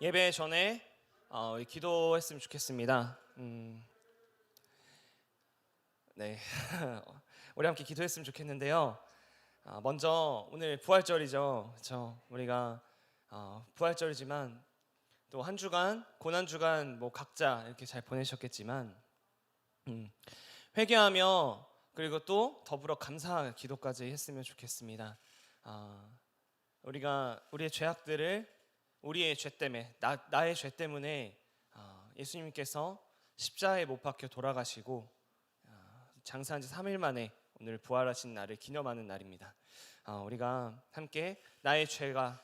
예배 전에 우리 기도했으면 좋겠습니다. 네, 우리 함께 기도했으면 좋겠는데요. 먼저 오늘 부활절이죠. 그렇죠? 우리가 부활절이지만 또 한 주간 고난 주간 뭐 각자 이렇게 잘 보내셨겠지만 회개하며 그리고 또 더불어 감사 기도까지 했으면 좋겠습니다. 우리가 우리의 죄악들을 우리의 죄 때문에 나의 죄 때문에 예수님께서 십자가에 못 박혀 돌아가시고 장사한 지 3일 만에 오늘 부활하신 날을 기념하는 날입니다. 우리가 함께 나의 죄가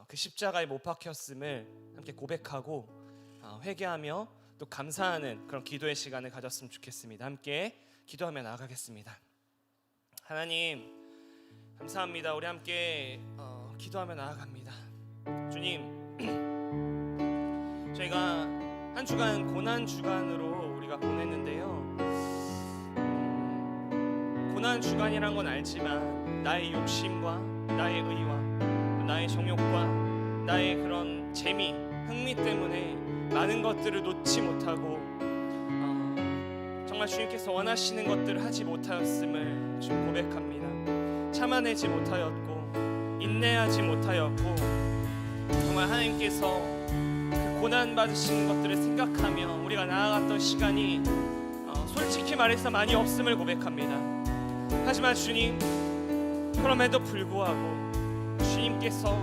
그 십자가에 못 박혔음을 함께 고백하고 회개하며 또 감사하는 그런 기도의 시간을 가졌으면 좋겠습니다. 함께 기도하며 나아가겠습니다. 하나님 감사합니다. 우리 함께 기도하며 나아갑니다. 주님, 저희가 한 주간 고난 주간으로 우리가 보냈는데요. 고난 주간이란 건 알지만 나의 욕심과 나의 의와 또 나의 정욕과 나의 그런 재미, 흥미 때문에 많은 것들을 놓지 못하고 정말 주님께서 원하시는 것들을 하지 못하였음을 좀 고백합니다. 참아내지 못하였고 인내하지 못하였고 정말 하나님께서 그 고난 받으시는 것들을 생각하며 우리가 나아갔던 시간이 솔직히 말해서 많이 없음을 고백합니다. 하지만 주님, 그럼에도 불구하고 주님께서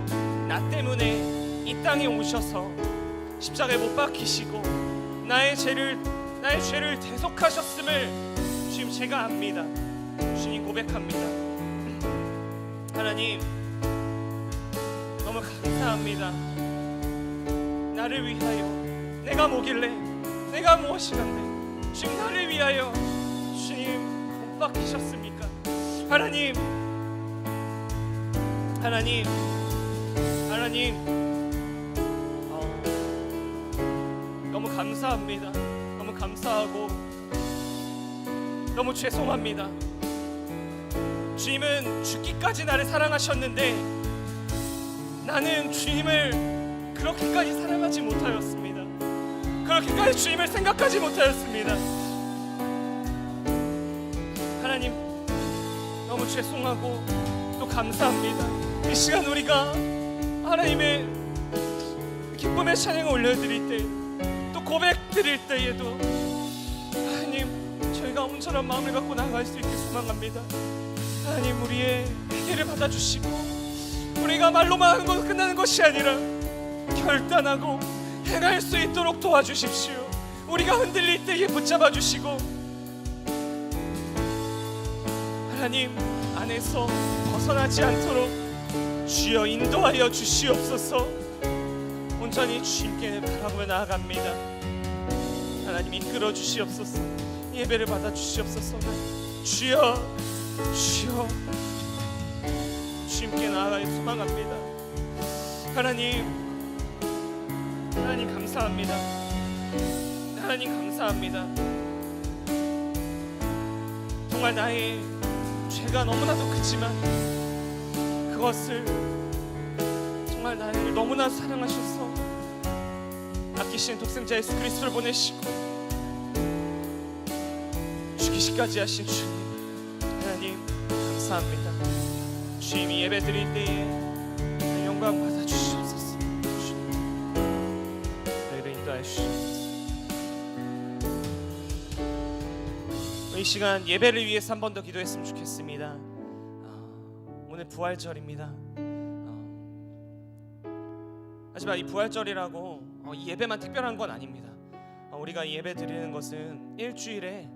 나 때문에 이 땅에 오셔서 십자가에 못 박히시고 나의 죄를 대속하셨음을 주님 제가 압니다. 주님 고백합니다. 하나님 너무 감사합니다. 나를 위하여 내가 뭐길래 내가 무엇이란데 주님 나를 위하여 주님 못 박히셨습니까? 하나님 너무 감사합니다. 너무 감사하고 너무 죄송합니다. 주님은 죽기까지 나를 사랑하셨는데 나는 주님을 그렇게까지 사랑하지 못하였습니다. 그렇게까지 주님을 생각하지 못하였습니다. 하나님 너무 죄송하고 또 감사합니다. 이 시간 우리가 하나님의 기쁨의 찬양을 올려드릴 때 또 고백 드릴 때에도 하나님 저희가 온전한 마음을 갖고 나아갈 수 있게 소망합니다. 하나님 우리의 회개를 받아주시고 우리가 말로만 하는 것으로 끝나는 것이 아니라 결단하고 행할 수 있도록 도와주십시오. 우리가 흔들릴 때에 붙잡아 주시고 하나님 안에서 벗어나지 않도록 주여 인도하여 주시옵소서. 온전히 주님께 바라보며 나아갑니다. 하나님 이끌어 주시옵소서. 예배를 받아 주시옵소서. 주여 주님께 나아가기 소망합니다. 하나님 감사합니다. 하나님 감사합니다. 정말 나의 죄가 너무나도 크지만 그것을 정말 나를 너무나 사랑하셔서 아끼신 독생자 예수 그리스도를 보내시고 죽이시까지 하신 주님 하나님 감사합니다. 주님이 예배 드릴 때에 영광 받아 주시옵소서. 저희를 인도하여 주시옵소서. 이 시간 예배를 위해서 한 번 더 기도했으면 좋겠습니다. 오늘 부활절입니다. 하지만 이 부활절이라고 이 예배만 특별한 건 아닙니다. 우리가 이 예배 드리는 것은 일주일에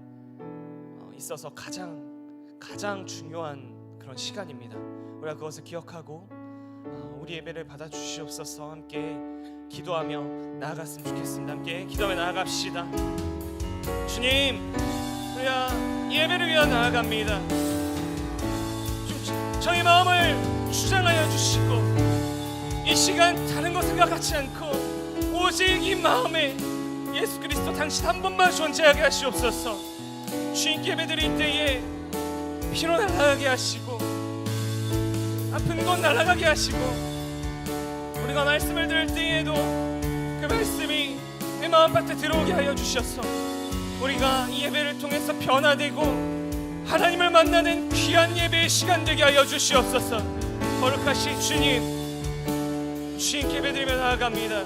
있어서 가장 중요한 그런 시간입니다. 우리가 그것을 기억하고 우리 예배를 받아 주시옵소서. 함께 기도하며 나아갔으면 좋겠습니다. 함께 기도하며 나아갑시다. 주님, 우리가 예배를 위하여 나아갑니다. 저희 마음을 주장하여 주시고 이 시간 다른 거 생각하지 않고 오직 이 마음에 예수 그리스도 당신 한 번만 존재하게 하시옵소서. 주님께 예배드릴 때에 피로 날아가게 하시고 아픈 것 날아가게 하시고 우리가 말씀을 들을 때에도 말씀이 내 마음밭에 들어오게 하여 주셔서 우리가 이 예배를 통해서 변화되고 하나님을 만나는 귀한 예배의 시간 되게 하여 주시옵소서. 거룩하신 주님께 예배드리며 나아갑니다.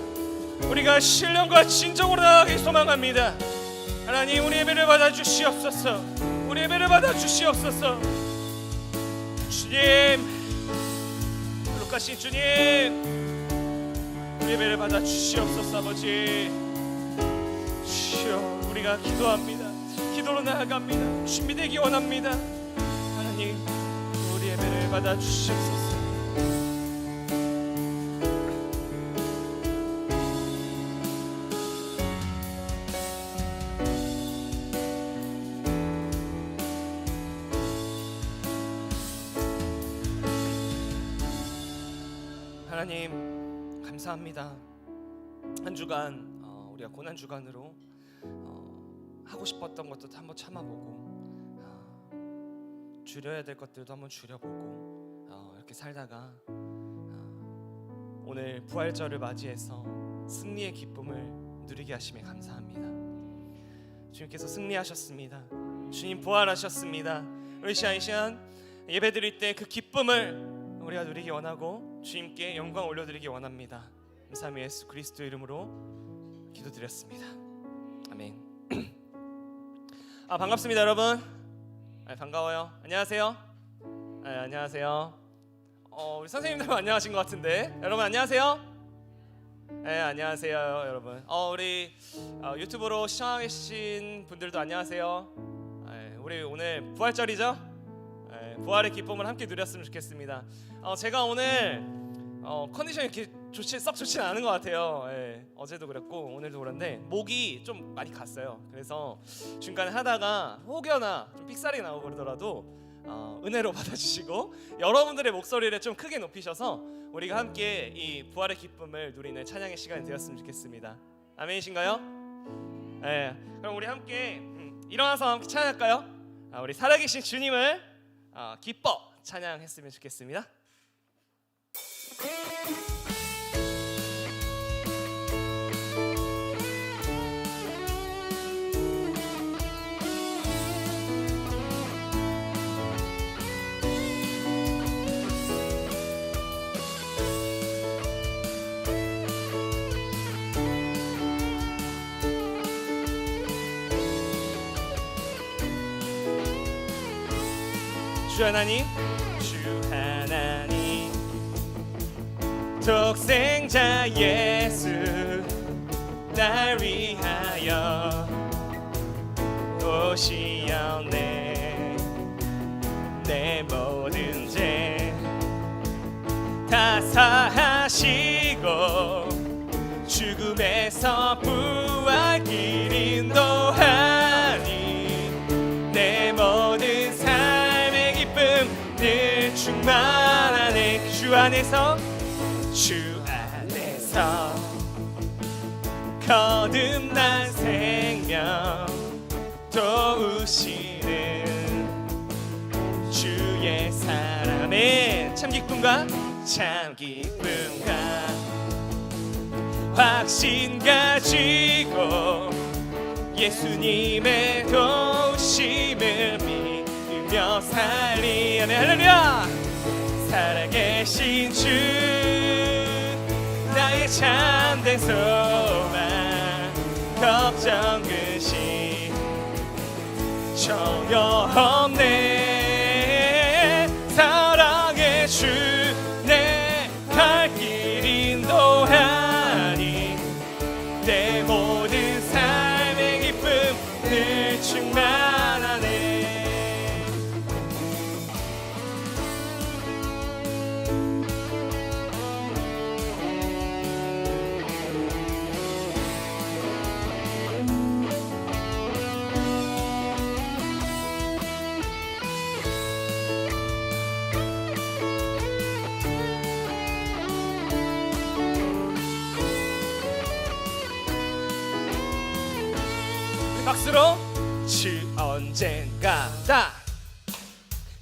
우리가 신령과 진정으로 나아가기 소망합니다. 하나님, 우리 예배를 받아주시옵소서. 우리 예배를 받아주시옵소서. 주님, 거룩하신 주님, 우리 예배를 받아주시옵소서. 아버지 주여, 우리가 기도합니다. 기도로 나아갑니다. 준비되기 원합니다. 하나님, 우리 예배를 받아주시옵소서. 하나님, 감사합니다. 한 주간 우리가 고난 주간으로 하고 싶었던 것도 한번 참아보고 줄여야 될 것들도 한번 줄여보고 이렇게 살다가 오늘 부활절을 맞이해서 승리의 기쁨을 누리게 하심에 감사합니다. 주님께서 승리하셨습니다. 주님 부활하셨습니다. 우리 이 시간 예배드릴 때 그 기쁨을 우리가 누리기 원하고 주님께 영광 올려드리기 원합니다. 감사함이 예수 그리스도 이름으로 기도드렸습니다. 아멘. 반갑습니다, 여러분. 반가워요. 안녕하세요. 안녕하세요. 우리 선생님들 안녕하신 것 같은데, 여러분 안녕하세요. 안녕하세요, 여러분. 우리 유튜브로 시청하신 분들도 안녕하세요. 우리 오늘 부활절이죠? 부활의 기쁨을 함께 누렸으면 좋겠습니다. 제가 오늘 컨디션이 이렇게 썩 좋지는 않은 것 같아요. 어제도 그랬고 오늘도 그런데 목이 좀 많이 갔어요. 그래서 중간에 하다가 혹여나 좀 삑사리 나오고 그러더라도 은혜로 받아주시고 여러분들의 목소리를 좀 크게 높이셔서 우리가 함께 이 부활의 기쁨을 누리는 찬양의 시간이 되었으면 좋겠습니다. 아멘이신가요? 그럼 우리 함께 일어나서 함께 찬양할까요? 우리 살아계신 주님을 기뻐 찬양했으면 좋겠습니다. 주 하나님, 주 하나님, 독생자 예수 날 위하여 오시었네. 내 모든 죄 다 사하시고 죽음에서 부활길 인도하니 내 모든 삶의 기쁨 늘 충만하네. 주 안에서 거듭난 생명 도우시는 주의 사랑에 참 기쁨과 확신 가지고 예수님의 도우심을 믿으며 살리네. 할렐루야. 살아계신 주 나의 참된 소망 걱정 근심 전혀 없네. 사랑의 주 내 갈 길 인도하니 내 모든 삶의 기쁨 늘 충만하네. 박수로 주 언젠가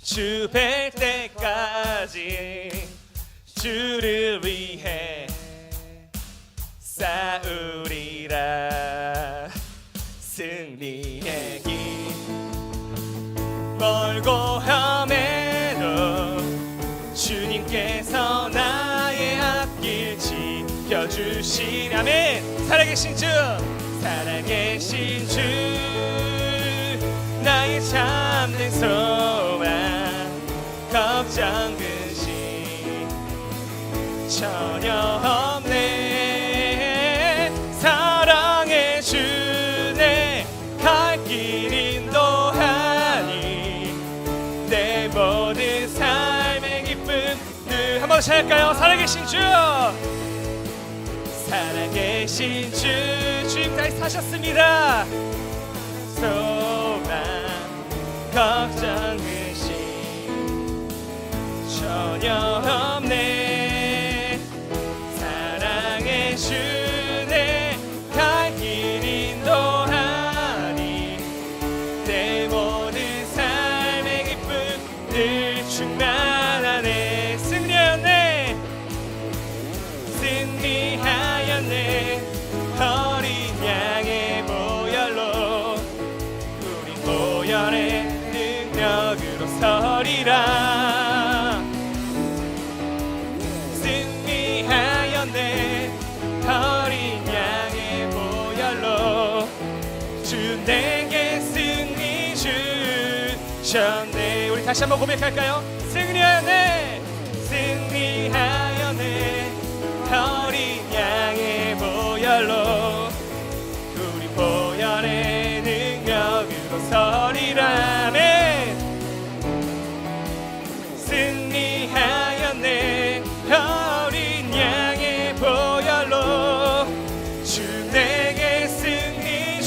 주 뵐 때까지 주를 위해 쌓으리라. 승리의 길 멀고 험해도 주님께서 나의 앞길 지켜주시리. 아멘. 살아계신 주, 살아계신 주, 나의 참된 소망, 걱정 근심 전혀 없네. 사랑의 주네 갈 길 인도하니 내 모든 삶의 기쁨 늘. 한번 더 할까요? 살아계신 주, 살아계신 주, 주님 다시 사셨습니다. 소망 걱정 근심 전혀 없네. 사랑의 주네 갈 길 인도하니 내 모든 삶의 기쁨 늘 충만하네. 승리하였네, 승리하였네. 어린 양의 보혈로 우리 보혈의 능력으로 서리라. 승리하였네, 어린 양의 보혈로 주 내게 승리 주셨네. 우리 다시 한번 고백할까요? 승리하였네, 승리하였네, 어린 양의 보혈로 우리 보혈의 능력으로 서리라. 아멘. 승리하였네, 어린 양의 보혈로 주 내게 승리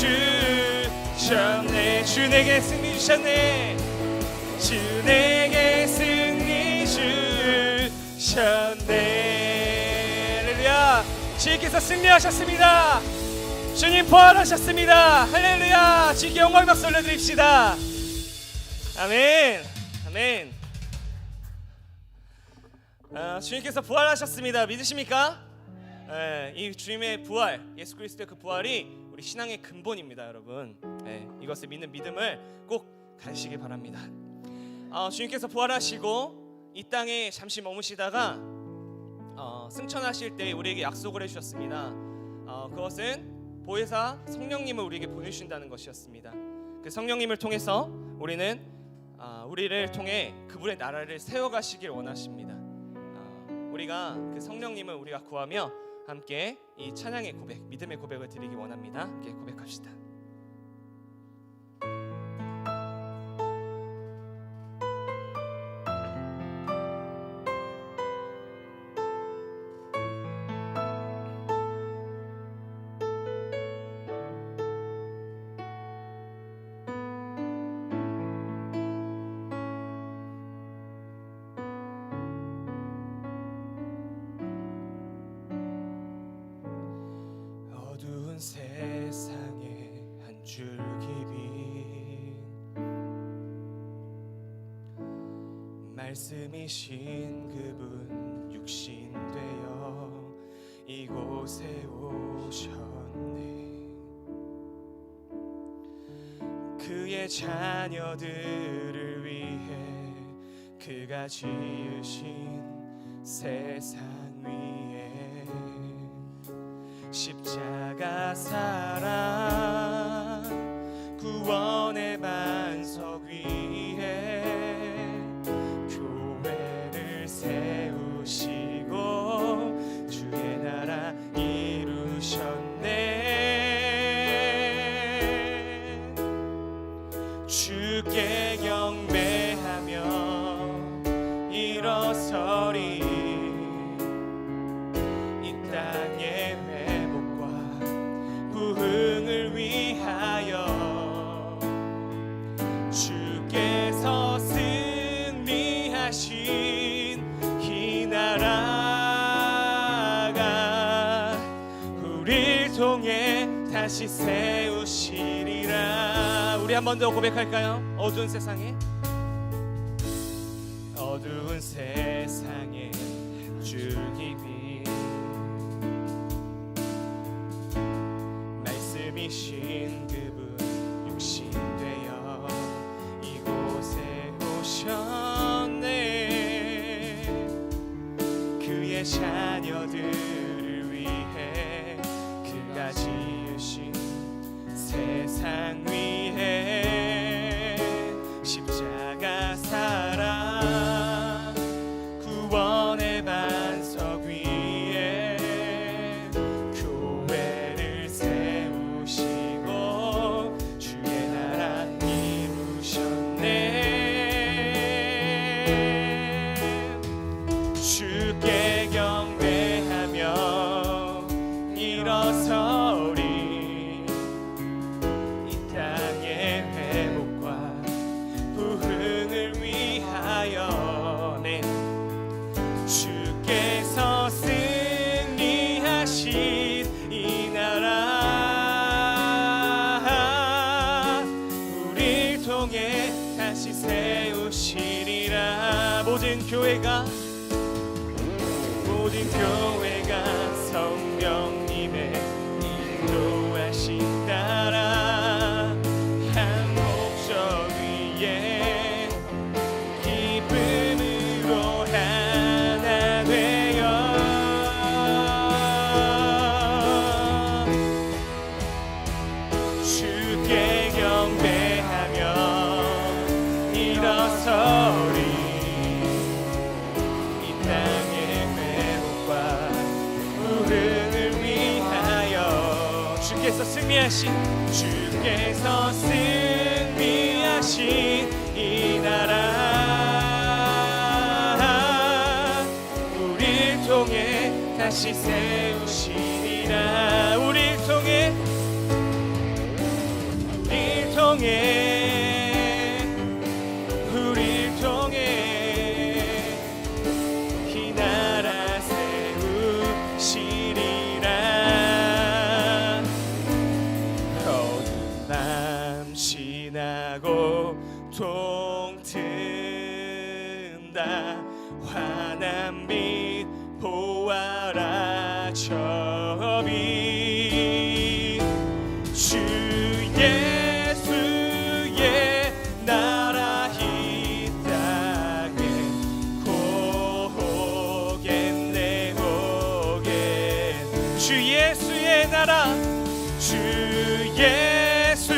주셨네. 주 내게 승리 주셨네, 주 내게 승리 주셨네. 할렐루야. 주님께서 승리하셨습니다. 주님 부활하셨습니다. 할렐루야. 주님께 영광 박수 올려드립시다. 아멘. 아멘. 주님께서 부활하셨습니다. 믿으십니까? 이 주님의 부활, 예수 그리스도의 그 부활이 우리 신앙의 근본입니다, 여러분. 이것을 믿는 믿음을 꼭 가지시기 바랍니다. 주님께서 부활하시고 이 땅에 잠시 머무시다가 승천하실 때 우리에게 약속을 해주셨습니다. 그것은 보혜사 성령님을 우리에게 보내주신다는 것이었습니다. 그 성령님을 통해서 우리를 통해 그분의 나라를 세워가시길 원하십니다. 우리가 그 성령님을 우리가 구하며 함께 이 찬양의 고백, 믿음의 고백을 드리기 원합니다. 함께 고백합시다. 어두운 세상에 한 줄기 빛 말씀이신 그분 육신 되어 이곳에 오셨네. 그의 자녀들을 위해 그가 지으신 세상 위에 십자가 사랑 구원의 반석 위에 교회를 세우시고 주의 나라 이루셨네. 주께 경배하며 일어서리 이 땅의 부흥을 위하여 주께서 승리하신 이 나라가 우리를 통해 다시 세우시리라. 우리 한 번 더 고백할까요? 어두운 세상에 한 줄기 빛 이신 그분 육신 되어 이곳에 오셨네. 그의 자녀들을 위해 그가 지으신 세상 위에 십자가 사랑 구원의 반석 위에 교회를 세우시고 주의 나라 이루셨네. 주께 경배하며 일어서리. 이 땅의 회복과 부흥을 위하여 네. 주께서 승리하신 이 나라 우리 통해 다시 세우시리라. 모든 교회가 성령님의 인도하신 따라 한 목적 위에 기쁨으로 하나 되어 주께 경배하며 일어서리. 이 땅의 회복과 부흥을 위하여 주께서 승리하신 이 나라 우리 통해 다시 세우시리라. 우리 통해 이 나라 세우시리라. 어두운 밤 지나고 동튼다. 환한 빛 보아라 저 빛. 주 예수의 나라 이 땅에 오겠네 오겠네. 주 예수의 나라 주 예수의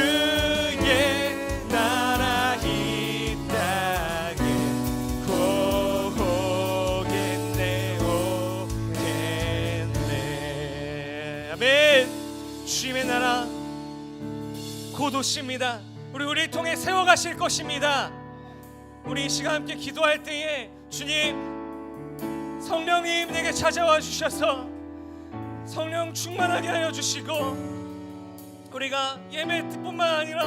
나라 이 땅에 오겠네 오겠네. 아멘. 주님의 나라 곧 오십니다. 우리 통해 세워가실 것입니다. 우리 이 시간 함께 기도할 때에 주님 성령님 내게 찾아와 주셔서 성령 충만하게 하여 주시고 우리가 예배 뿐만 아니라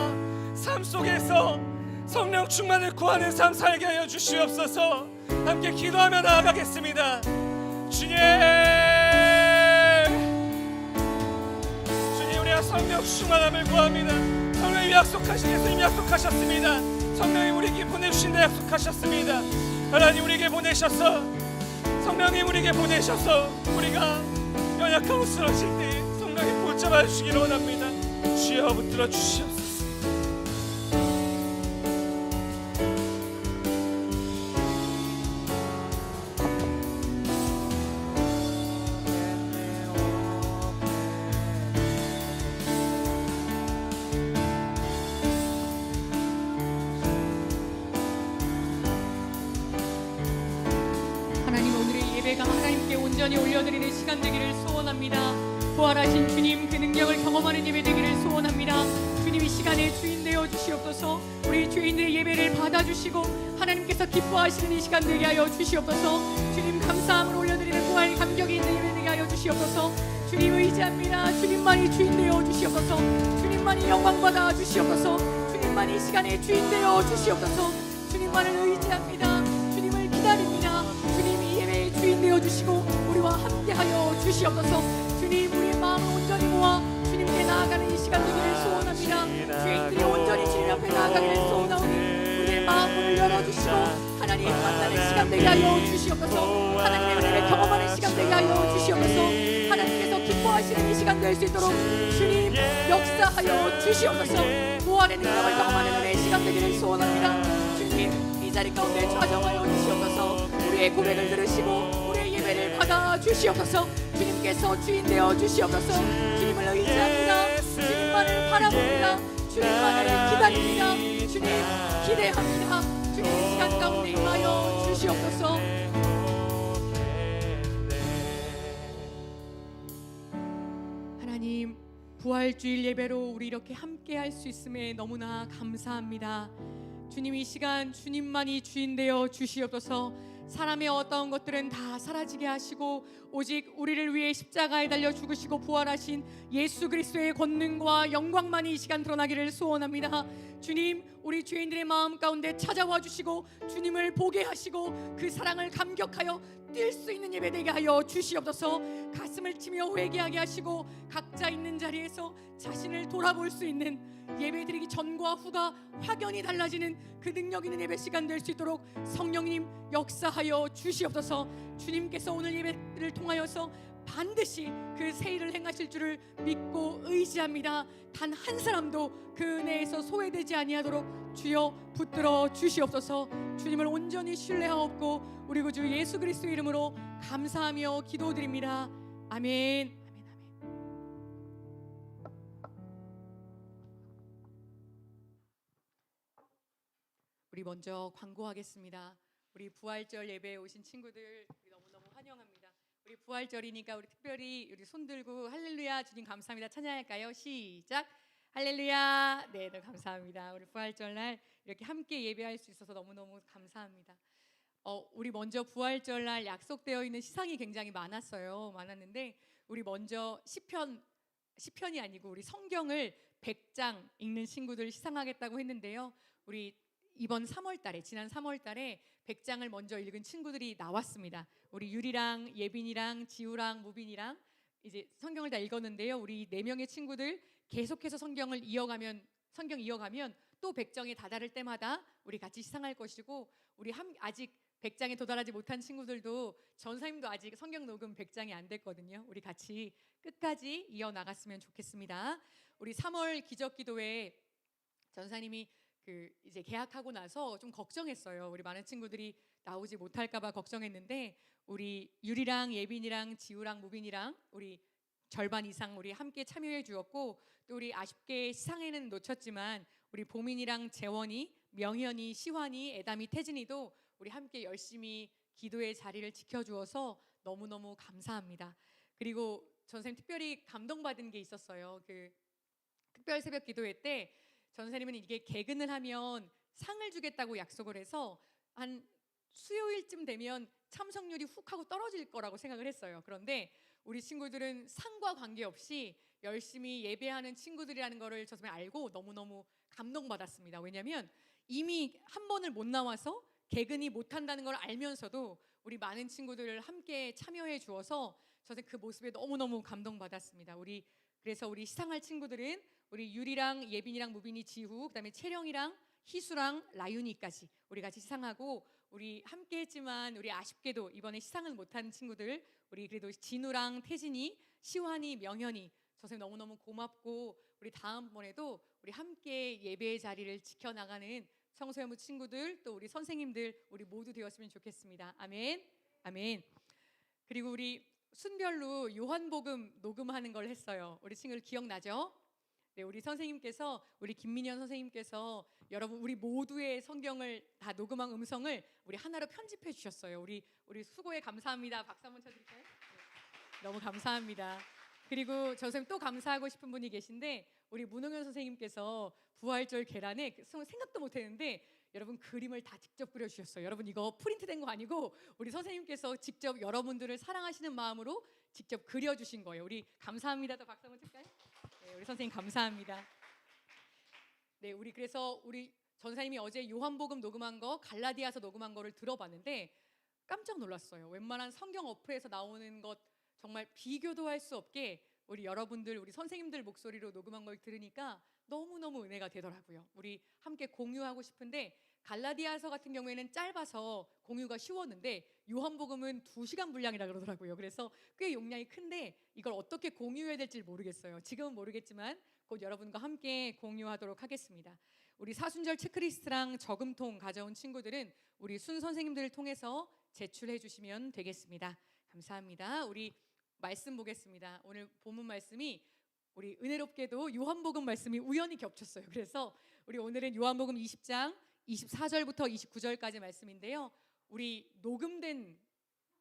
삶 속에서 성령 충만을 구하는 삶 살게 하여 주시옵소서. 함께 기도하며 나아가겠습니다. 주님 우리가 성령 충만함을 구합니다. 성령님 약속하신 예수님 약속하셨습니다. 성령님 우리에게 보내주신다 약속하셨습니다. 하나님 우리에게 보내셔서 성령님 우리에게 보내셔서 우리가 연약하고 쓰러질 때 성령님 붙잡아 주시기를 원합니다. 주여 붙들어 주시옵소서. 하나님 오늘의 예배가 하나님께 온전히 올려드리는 시간 되기를 소원합니다. 부활하신 주님 그 능력을 경험하는 예배 되기를 소원합니다. 주님 이 시간에 주인 되어 주시옵소서. 우리 주인들의 예배를 받아주시고 하나님께서 기뻐하시는 이 시간 되게 하여 주시옵소서. 주님 감사함을 올려드리는 부활 감격이 있는 예배 되게 하여 주시옵소서. 주님 의지합니다. 주님만이 주인 되어 주시옵소서. 주님만이 영광 받아 주시옵소서. 주님만이 이 시간에 주인 되어 주시옵소서. 주님만을 의지합니다. 주님을 기다립니다. 주님 이 예배의 주인 되어 주시고 우리와 함께하여 주시옵소서. 주님 우리의 마음을 온전히 모아 주님께 나아가는 이 시간 되기를 소원합니다. 주인들이 온전히 주님 앞에 나아가기를 소원하오니 우리의 마음을 열어주시고 하나님 만나는 시간 되게 하여 주시옵소서. 하나님의 은혜를 경험하는 시간 되게 하여 주시옵소서. 하나님께서 기뻐하시는 이 시간 될 수 있도록 주님 역사하여 주시옵소서. 부활의 능력을 경험하는 은혜의 시간 되기를 소원합니다. 주님 이 자리 가운데 좌정하여 주시옵소서. 우리의 고백을 들으시고 우리의 예배를 받아 주시옵소서. 주님께서 주인 되어 주시옵소서. 주님을 의지합니다. 주님만을 바라봅니다. 주님만을 기다립니다. 주님 기대합니다. 주님 이 시간 가운데 임하여 주시옵소서. 하나님 부활주일 예배로 우리 이렇게 함께 할 수 있음에 너무나 감사합니다. 주님 이 시간 주님만이 주인 되어 주시옵소서. 사람의 어떠한 것들은 다 사라지게 하시고 오직 우리를 위해 십자가에 달려 죽으시고 부활하신 예수 그리스도의 권능과 영광만이 이 시간 드러나기를 소원합니다. 주님 우리 죄인들의 마음 가운데 찾아와 주시고 주님을 보게 하시고 그 사랑을 감격하여 뛸 수 있는 예배 되게 하여 주시옵소서. 가슴을 치며 회개하게 하시고 각자 있는 자리에서 자신을 돌아볼 수 있는 예배드리기 전과 후가 확연히 달라지는 그 능력 있는 예배 시간 될 수 있도록 성령님 역사하여 주시옵소서. 주님께서 오늘 예배를 통하여서 반드시 그 새 일을 행하실 줄을 믿고 의지합니다. 단 한 사람도 그 은혜에서 소외되지 아니하도록 주여 붙들어 주시옵소서. 주님을 온전히 신뢰하옵고 우리 구주 예수 그리스도 이름으로 감사하며 기도드립니다. 아멘. 우리 먼저 광고하겠습니다. 우리 부활절 예배에 오신 친구들 우리 너무너무 환영합니다. 우리 부활절이니까 우리 특별히 우리 손 들고 할렐루야 주님 감사합니다 찬양할까요? 시작. 할렐루야. 네, 감사합니다. 우리 부활절날 이렇게 함께 예배할 수 있어서 너무너무 감사합니다. 우리 먼저 부활절날 약속되어 있는 시상이 굉장히 많았는데 우리 먼저 시편이 아니고 우리 성경을 100장 읽는 친구들 시상하겠다고 했는데요. 우리 이번 3월달에 지난 3월달에 100장을 먼저 읽은 친구들이 나왔습니다. 우리 유리랑 예빈이랑 지우랑 무빈이랑 이제 성경을 다 읽었는데요. 우리 4명의 친구들 계속해서 성경 이어가면 또 100장에 다다를 때마다 우리 같이 시상할 것이고 우리 아직 100장에 도달하지 못한 친구들도 전사님도 아직 성경 녹음 100장이 안 됐거든요. 우리 같이 끝까지 이어나갔으면 좋겠습니다. 우리 3월 기적기도회 전사님이 이제 계약하고 나서 좀 걱정했어요. 우리 많은 친구들이 나오지 못할까봐 걱정했는데 우리 유리랑 예빈이랑 지우랑 무빈이랑 우리 절반 이상 우리 함께 참여해 주었고 또 우리 아쉽게 시상에는 놓쳤지만 우리 보민이랑 재원이, 명현이, 시환이, 애담이, 태진이도 우리 함께 열심히 기도의 자리를 지켜주어서 너무너무 감사합니다. 그리고 전사님 특별히 감동받은 게 있었어요. 그 특별 새벽 기도회 때 전사님은 이게 개근을 하면 상을 주겠다고 약속을 해서 한 수요일쯤 되면 참석률이 훅 하고 떨어질 거라고 생각을 했어요. 그런데 우리 친구들은 상과 관계없이 열심히 예배하는 친구들이라는 거를 저 정말 알고 너무너무 감동받았습니다. 왜냐하면 이미 한 번을 못 나와서 개근이 못한다는 걸 알면서도 우리 많은 친구들을 함께 참여해 주어서 저는 그 모습에 너무너무 감동받았습니다. 그래서 우리 시상할 친구들은 우리 유리랑 예빈이랑 무빈이, 지후, 그다음에 채령이랑 희수랑 라윤이까지 우리 같이 시상하고 우리 함께했지만 우리 아쉽게도 이번에 시상은 못한 친구들 우리 그래도 진우랑 태진이, 시환이, 명현이 저 선생님 너무너무 고맙고 우리 다음번에도 우리 함께 예배의 자리를 지켜나가는 청소년부 친구들 또 우리 선생님들 우리 모두 되었으면 좋겠습니다. 아멘. 아멘. 그리고 우리 순별로 요한복음 녹음하는 걸 했어요. 우리 친구들 기억나죠? 네, 우리 선생님께서 우리 김민현 선생님께서 여러분 우리 모두의 성경을 다 녹음한 음성을 우리 하나로 편집해 주셨어요. 우리 수고에 감사합니다. 박수 한번 쳐드릴까요? 네, 너무 감사합니다. 그리고 저 선생님 또 감사하고 싶은 분이 계신데 우리 문홍현 선생님께서 부활절 계란에 생각도 못했는데 여러분 그림을 다 직접 그려주셨어요. 여러분 이거 프린트된 거 아니고 우리 선생님께서 직접 여러분들을 사랑하시는 마음으로 직접 그려주신 거예요. 우리 감사합니다. 또 박수 한번 칠까요? 네, 우리 선생님 감사합니다. 네, 그래서 우리 전사님이 어제 요한복음 녹음한 거, 갈라디아서 녹음한 거를 들어봤는데 깜짝 놀랐어요. 웬만한 성경 어플에서 나오는 것 정말 비교도 할 수 없게 우리 여러분들, 우리 선생님들 목소리로 녹음한 걸 들으니까 너무너무 은혜가 되더라고요. 우리 함께 공유하고 싶은데 갈라디아서 같은 경우에는 짧아서 공유가 쉬웠는데 요한복음은 2시간 분량이라 그러더라고요. 그래서 꽤 용량이 큰데 이걸 어떻게 공유해야 될지 모르겠어요. 지금은 모르겠지만 곧 여러분과 함께 공유하도록 하겠습니다. 우리 사순절 체크리스트랑 저금통 가져온 친구들은 우리 순 선생님들을 통해서 제출해 주시면 되겠습니다. 감사합니다. 우리 말씀 보겠습니다. 오늘 본문 말씀이 우리 은혜롭게도 요한복음 말씀이 우연히 겹쳤어요. 그래서 우리 오늘은 요한복음 20장 24절부터 29절까지 말씀인데요. 우리 녹음된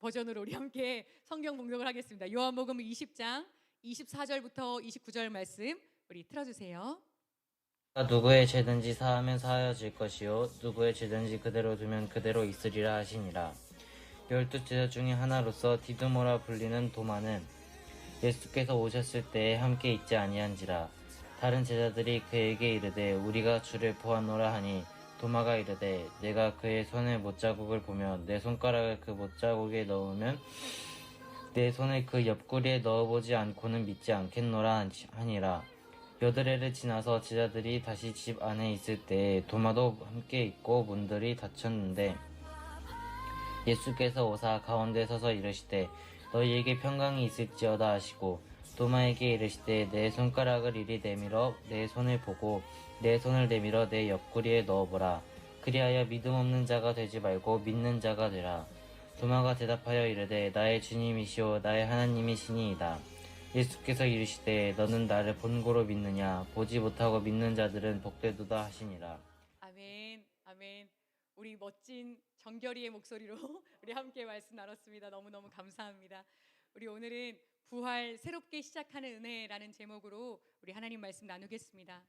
버전으로 우리 함께 성경 봉독을 하겠습니다. 요한복음 20장 24절부터 29절 말씀 우리 틀어주세요. 누구의 죄든지 사하면 사하여질 것이요 누구의 죄든지 그대로 두면 그대로 있으리라 하시니라. 12제자 중에 하나로서 디두모라 불리는 도마는 예수께서 오셨을 때에 함께 있지 아니한지라. 다른 제자들이 그에게 이르되 우리가 주를 보았노라 하니 도마가 이르되 내가 그의 손의 못자국을 보며 내 손가락을 그 못자국에 넣으면 내 손을 그 옆구리에 넣어보지 않고는 믿지 않겠노라 하니라. 여드레를 지나서 제자들이 다시 집 안에 있을 때에 도마도 함께 있고 문들이 닫혔는데 예수께서 오사 가운데 서서 이르시되 너희에게 평강이 있을지어다 하시고 도마에게 이르시되 내 손가락을 이리 내밀어 내 손을 보고 내 손을 내밀어 내 옆구리에 넣어보라. 그리하여 믿음 없는 자가 되지 말고 믿는 자가 되라. 도마가 대답하여 이르되 나의 주님이시오 나의 하나님이시니이다. 예수께서 이르시되 너는 나를 본고로 믿느냐 보지 못하고 믿는 자들은 복되도다 하시니라. 아멘, 아멘. 우리 멋진 정결이의 목소리로 우리 함께 말씀 나눴습니다. 너무너무 감사합니다. 우리 오늘은 부활 새롭게 시작하는 은혜라는 제목으로 우리 하나님 말씀 나누겠습니다.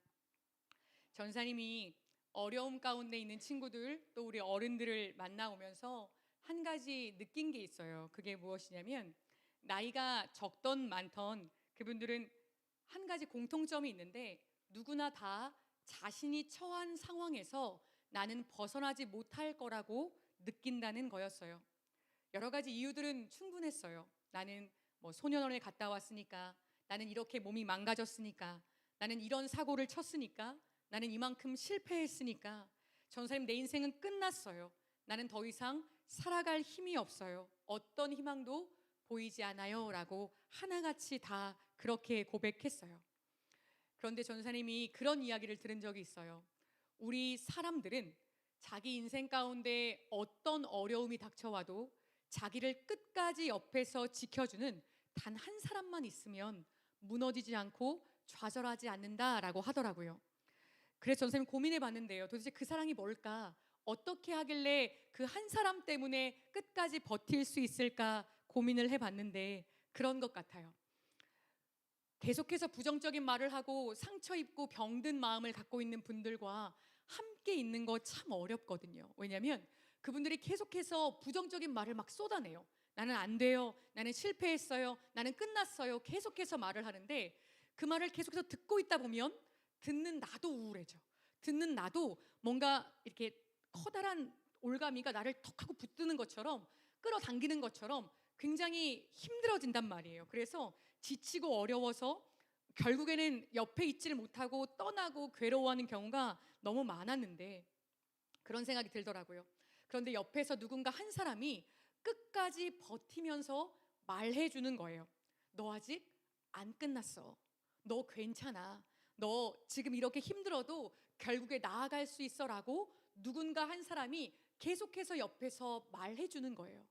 전사님이 어려움 가운데 있는 친구들 또 우리 어른들을 만나오면서 한 가지 느낀 게 있어요. 그게 무엇이냐면 나이가 적던 많던 그분들은 한 가지 공통점이 있는데 누구나 다 자신이 처한 상황에서 나는 벗어나지 못할 거라고 느낀다는 거였어요. 여러 가지 이유들은 충분했어요. 나는 소년원에 갔다 왔으니까, 나는 이렇게 몸이 망가졌으니까, 나는 이런 사고를 쳤으니까, 나는 이만큼 실패했으니까, 전사님 내 인생은 끝났어요. 나는 더 이상 살아갈 힘이 없어요. 어떤 희망도 보이지 않아요 라고 하나같이 다 그렇게 고백했어요. 그런데 전사님이 그런 이야기를 들은 적이 있어요. 우리 사람들은 자기 인생 가운데 어떤 어려움이 닥쳐와도 자기를 끝까지 옆에서 지켜주는 단 한 사람만 있으면 무너지지 않고 좌절하지 않는다라고 하더라고요. 그래서 전사님 고민해 봤는데요. 도대체 그 사랑이 뭘까? 어떻게 하길래 그 한 사람 때문에 끝까지 버틸 수 있을까 고민을 해봤는데 그런 것 같아요. 계속해서 부정적인 말을 하고 상처 입고 병든 마음을 갖고 있는 분들과 함께 있는 거 참 어렵거든요. 왜냐하면 그분들이 계속해서 부정적인 말을 막 쏟아내요. 나는 안 돼요. 나는 실패했어요. 나는 끝났어요. 계속해서 말을 하는데 그 말을 계속해서 듣고 있다 보면 듣는 나도 우울해져. 듣는 나도 뭔가 이렇게 커다란 올가미가 나를 턱 하고 붙드는 것처럼 끌어당기는 것처럼 굉장히 힘들어진단 말이에요. 그래서 지치고 어려워서 결국에는 옆에 있지를 못하고 떠나고 괴로워하는 경우가 너무 많았는데 그런 생각이 들더라고요. 그런데 옆에서 누군가 한 사람이 끝까지 버티면서 말해주는 거예요. 너 아직 안 끝났어. 너 괜찮아. 너 지금 이렇게 힘들어도 결국에 나아갈 수 있어 라고 누군가 한 사람이 계속해서 옆에서 말해주는 거예요.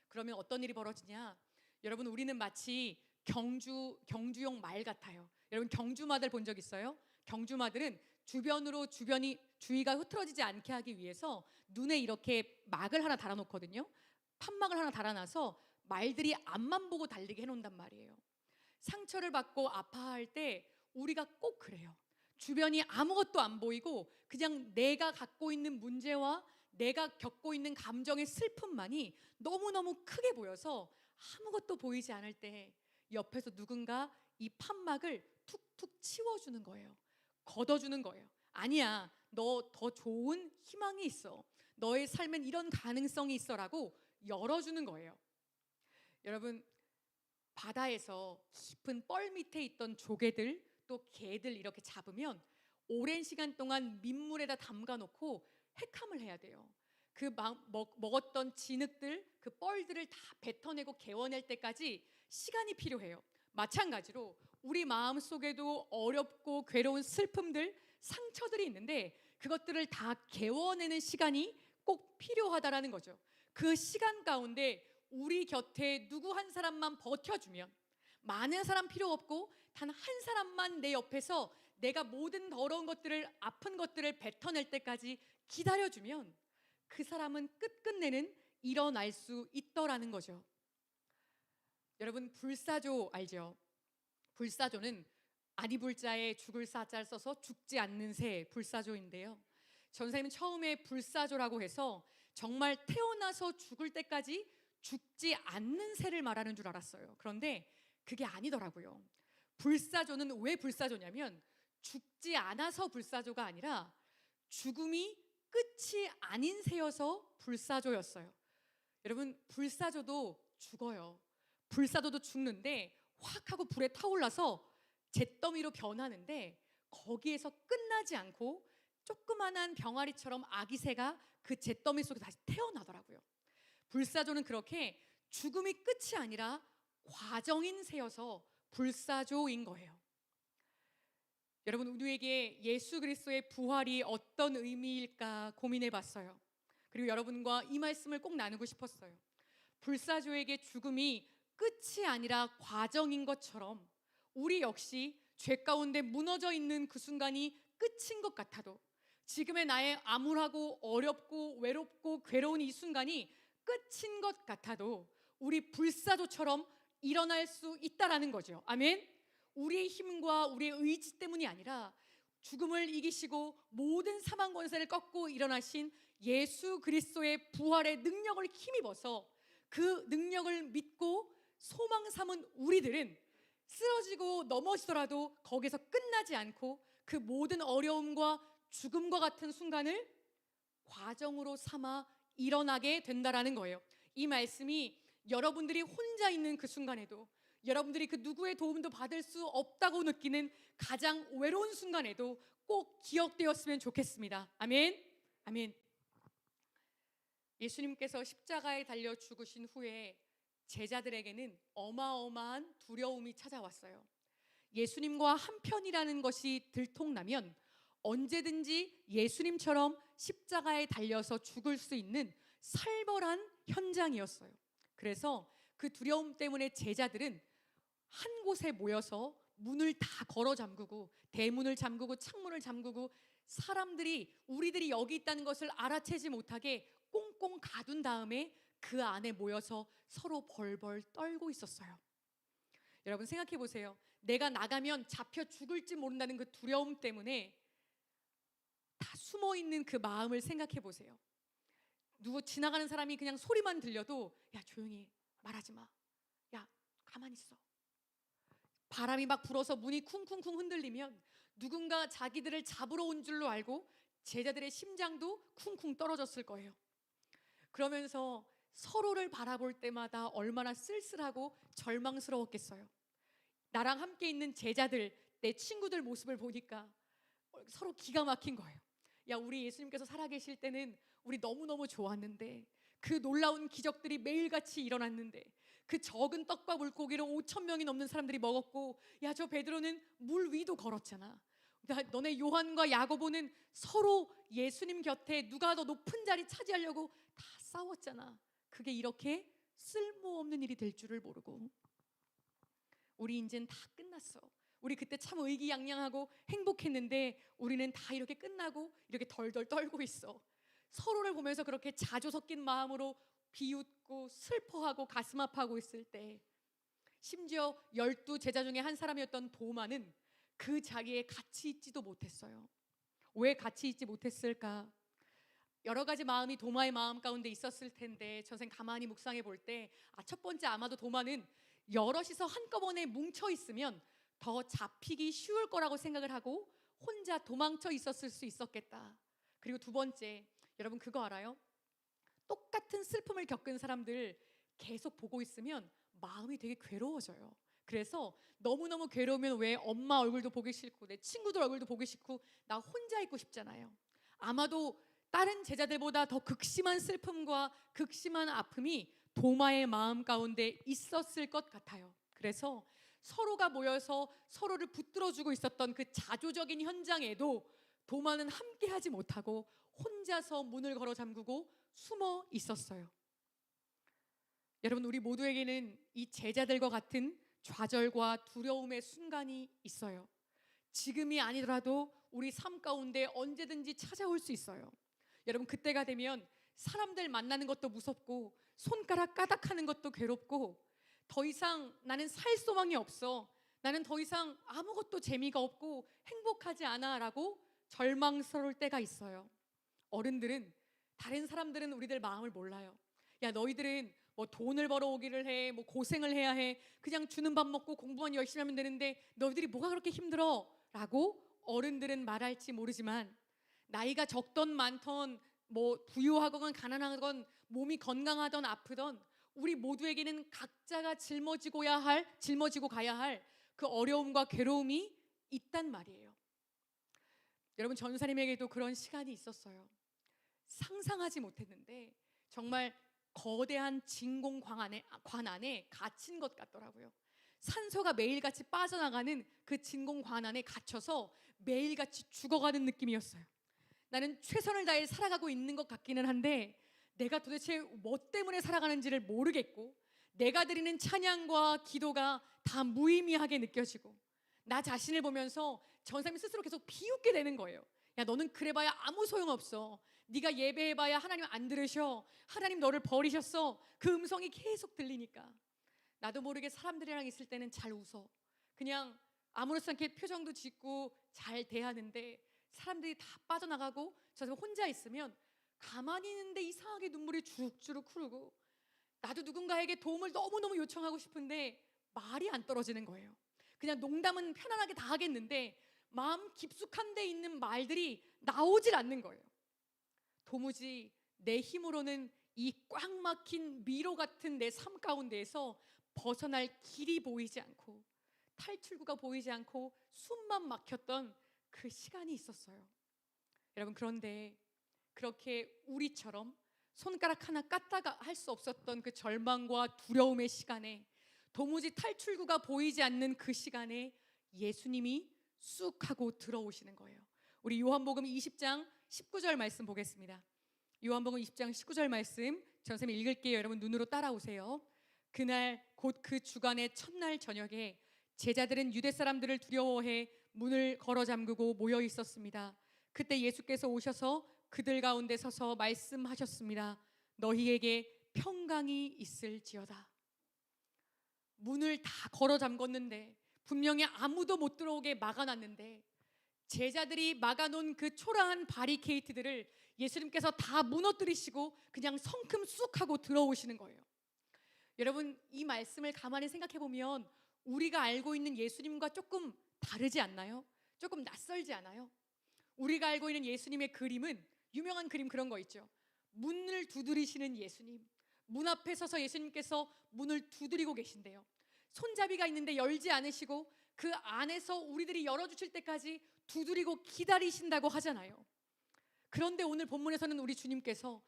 그러면 어떤 일이 벌어지냐? 여러분 우리는 마치 경주용 말 같아요. 여러분 경주마들 본 적 있어요? 경주마들은 주위가 흐트러지지 않게 하기 위해서 눈에 이렇게 막을 하나 달아놓거든요. 판막을 하나 달아놔서 말들이 앞만 보고 달리게 해놓는단 말이에요. 상처를 받고 아파할 때 우리가 꼭 그래요. 주변이 아무것도 안 보이고 그냥 내가 갖고 있는 문제와 내가 겪고 있는 감정의 슬픔만이 너무너무 크게 보여서 아무것도 보이지 않을 때 옆에서 누군가 이 판막을 툭툭 치워주는 거예요. 걷어주는 거예요. 아니야, 너 더 좋은 희망이 있어. 너의 삶엔 이런 가능성이 있어라고 열어주는 거예요. 여러분 바다에서 깊은 뻘 밑에 있던 조개들 또 개들 이렇게 잡으면 오랜 시간 동안 민물에다 담가 놓고 해감을 해야 돼요. 먹었던 진흙들, 그 뻘들을 다 뱉어내고 개워낼 때까지 시간이 필요해요. 마찬가지로 우리 마음 속에도 어렵고 괴로운 슬픔들, 상처들이 있는데 그것들을 다 개워내는 시간이 꼭 필요하다라는 거죠. 그 시간 가운데 우리 곁에 누구 한 사람만 버텨주면, 많은 사람 필요 없고 단 한 사람만 내 옆에서 내가 모든 더러운 것들을, 아픈 것들을 뱉어낼 때까지 기다려주면 그 사람은 끝끝내는 일어날 수 있더라는 거죠. 여러분, 불사조 알죠? 불사조는 아니불자에 죽을 사자를 써서 죽지 않는 새, 불사조인데요. 전사님은 처음에 불사조라고 해서 정말 태어나서 죽을 때까지 죽지 않는 새를 말하는 줄 알았어요. 그런데 그게 아니더라고요. 불사조는 왜 불사조냐면 죽지 않아서 불사조가 아니라 죽음이 끝이 아닌 새여서 불사조였어요. 여러분, 불사조도 죽어요. 불사조도 죽는데 확 하고 불에 타올라서 잿더미로 변하는데 거기에서 끝나지 않고 조그만한 병아리처럼 아기 새가 그 잿더미 속에 다시 태어나더라고요. 불사조는 그렇게 죽음이 끝이 아니라 과정인 새여서 불사조인 거예요. 여러분, 우리에게 예수 그리스도의 부활이 어떤 의미일까 고민해 봤어요. 그리고 여러분과 이 말씀을 꼭 나누고 싶었어요. 불사조에게 죽음이 끝이 아니라 과정인 것처럼 우리 역시 죄 가운데 무너져 있는 그 순간이 끝인 것 같아도, 지금의 나의 암울하고 어렵고 외롭고 괴로운 이 순간이 끝인 것 같아도 우리 불사조처럼 일어날 수 있다라는 거죠. 아멘. 우리의 힘과 우리의 의지 때문이 아니라 죽음을 이기시고 모든 사망 권세를 꺾고 일어나신 예수 그리스도의 부활의 능력을 힘입어서 그 능력을 믿고 소망 삼은 우리들은 쓰러지고 넘어지더라도 거기서 끝나지 않고 그 모든 어려움과 죽음과 같은 순간을 과정으로 삼아 일어나게 된다라는 거예요. 이 말씀이 여러분들이 혼자 있는 그 순간에도, 여러분들이 그 누구의 도움도 받을 수 없다고 느끼는 가장 외로운 순간에도 꼭 기억되었으면 좋겠습니다. 아멘. 아멘. 예수님께서 십자가에 달려 죽으신 후에 제자들에게는 어마어마한 두려움이 찾아왔어요. 예수님과 한편이라는 것이 들통나면 언제든지 예수님처럼 십자가에 달려서 죽을 수 있는 살벌한 현장이었어요. 그래서 그 두려움 때문에 제자들은 한 곳에 모여서 문을 다 걸어 잠그고, 대문을 잠그고 창문을 잠그고, 사람들이 우리들이 여기 있다는 것을 알아채지 못하게 꽁꽁 가둔 다음에 그 안에 모여서 서로 벌벌 떨고 있었어요. 여러분, 생각해 보세요. 내가 나가면 잡혀 죽을지 모른다는 그 두려움 때문에 다 숨어 있는 그 마음을 생각해 보세요. 누구 지나가는 사람이 그냥 소리만 들려도 야, 조용히 해. 말하지 마. 야, 가만히 있어. 바람이 막 불어서 문이 쿵쿵쿵 흔들리면 누군가 자기들을 잡으러 온 줄로 알고 제자들의 심장도 쿵쿵 떨어졌을 거예요. 그러면서 서로를 바라볼 때마다 얼마나 쓸쓸하고 절망스러웠겠어요. 나랑 함께 있는 제자들, 내 친구들 모습을 보니까 서로 기가 막힌 거예요. 야, 우리 예수님께서 살아계실 때는 우리 너무너무 좋았는데, 그 놀라운 기적들이 매일같이 일어났는데, 그 적은 떡과 물고기를 5,000명이 넘는 사람들이 먹었고, 야, 저 베드로는 물 위도 걸었잖아. 너네 요한과 야고보는 서로 예수님 곁에 누가 더 높은 자리 차지하려고 다 싸웠잖아. 그게 이렇게 쓸모없는 일이 될 줄을 모르고, 우리 이젠 다 끝났어. 우리 그때 참 의기양양하고 행복했는데 우리는 다 이렇게 끝나고 이렇게 덜덜 떨고 있어. 서로를 보면서 그렇게 자조 섞인 마음으로 비웃고 슬퍼하고 가슴 아파하고 있을 때, 심지어 12 제자 중에 한 사람이었던 도마는 그 자리에 같이 있지도 못했어요. 왜 같이 있지 못했을까? 여러 가지 마음이 도마의 마음 가운데 있었을 텐데, 선생님 가만히 묵상해 볼 때 첫 번째, 아마도 도마는 여럿이서 한꺼번에 뭉쳐 있으면 더 잡히기 쉬울 거라고 생각을 하고 혼자 도망쳐 있었을 수 있었겠다. 그리고 두 번째, 여러분 그거 알아요? 똑같은 슬픔을 겪은 사람들 계속 보고 있으면 마음이 되게 괴로워져요. 그래서 너무너무 괴로우면 왜 엄마 얼굴도 보기 싫고 내 친구들 얼굴도 보기 싫고 나 혼자 있고 싶잖아요. 아마도 다른 제자들보다 더 극심한 슬픔과 극심한 아픔이 도마의 마음 가운데 있었을 것 같아요. 그래서 서로가 모여서 서로를 붙들어주고 있었던 그 자조적인 현장에도 도마는 함께하지 못하고 혼자서 문을 걸어 잠그고 숨어 있었어요. 여러분, 우리 모두에게는 이 제자들과 같은 좌절과 두려움의 순간이 있어요. 지금이 아니더라도 우리 삶 가운데 언제든지 찾아올 수 있어요. 여러분, 그때가 되면 사람들 만나는 것도 무섭고 손가락 까닥하는 것도 괴롭고 더 이상 나는 살 소망이 없어, 나는 더 이상 아무것도 재미가 없고 행복하지 않아 라고 절망스러울 때가 있어요. 어른들은, 다른 사람들은 우리들 마음을 몰라요. 야, 너희들은 뭐 돈을 벌어오기를 해, 뭐 고생을 해야 해, 그냥 주는 밥 먹고 공부만 열심히 하면 되는데 너희들이 뭐가 그렇게 힘들어? 라고 어른들은 말할지 모르지만, 나이가 적던 많던, 뭐 부유하건 가난하건 몸이 건강하던 아프던 우리 모두에게는 각자가 짊어지고 가야 할 그 어려움과 괴로움이 있단 말이에요. 여러분, 전사님에게도 그런 시간이 있었어요. 상상하지 못했는데 정말 거대한 진공관 안에 갇힌 것 같더라고요. 산소가 매일같이 빠져나가는 그 진공관 안에 갇혀서 매일같이 죽어가는 느낌이었어요. 나는 최선을 다해 살아가고 있는 것 같기는 한데 내가 도대체 뭐 때문에 살아가는지를 모르겠고, 내가 드리는 찬양과 기도가 다 무의미하게 느껴지고, 나 자신을 보면서 전사님 스스로 계속 비웃게 되는 거예요. 야, 너는 그래봐야 아무 소용없어. 네가 예배해봐야 하나님 안 들으셔. 하나님 너를 버리셨어. 그 음성이 계속 들리니까 나도 모르게 사람들이랑 있을 때는 잘 웃어. 그냥 아무렇지 않게 표정도 짓고 잘 대하는데 사람들이 다 빠져나가고 저 혼자 있으면 가만히 있는데 이상하게 눈물이 주룩주룩 흐르고, 나도 누군가에게 도움을 너무너무 요청하고 싶은데 말이 안 떨어지는 거예요. 그냥 농담은 편안하게 다 하겠는데 마음 깊숙한 데 있는 말들이 나오질 않는 거예요. 도무지 내 힘으로는 이 꽉 막힌 미로 같은 내 삶 가운데에서 벗어날 길이 보이지 않고 탈출구가 보이지 않고 숨만 막혔던 그 시간이 있었어요. 여러분, 그런데 그렇게 우리처럼 손가락 하나 깠다가 할 수 없었던 그 절망과 두려움의 시간에, 도무지 탈출구가 보이지 않는 그 시간에 예수님이 쑥 하고 들어오시는 거예요. 우리 요한복음 20장 19절 말씀 보겠습니다. 요한복음 20장 19절 말씀 전쌤이 읽을게요. 여러분 눈으로 따라오세요. 그날 곧 그 주간의 첫날 저녁에 제자들은 유대 사람들을 두려워해 문을 걸어 잠그고 모여 있었습니다. 그때 예수께서 오셔서 그들 가운데 서서 말씀하셨습니다. 너희에게 평강이 있을지어다. 문을 다 걸어 잠궜는데, 분명히 아무도 못 들어오게 막아놨는데, 제자들이 막아놓은 그 초라한 바리케이트들을 예수님께서 다 무너뜨리시고 그냥 성큼 쑥 하고 들어오시는 거예요. 여러분, 이 말씀을 가만히 생각해 보면 우리가 알고 있는 예수님과 조금 다르지 않나요? 조금 낯설지 않아요? 우리가 알고 있는 예수님의 그림은, 유명한 그림 그런 거 있죠. 문을 두드리시는 예수님, 문 앞에 서서 예수님께서 문을 두드리고 계신데요, 손잡이가 있는데 열지 않으시고 그 안에서 우리들이 열어주실 때까지 두드리고 기다리신다고 하잖아요. 그런데 오늘 본문에서는 우리 주님께서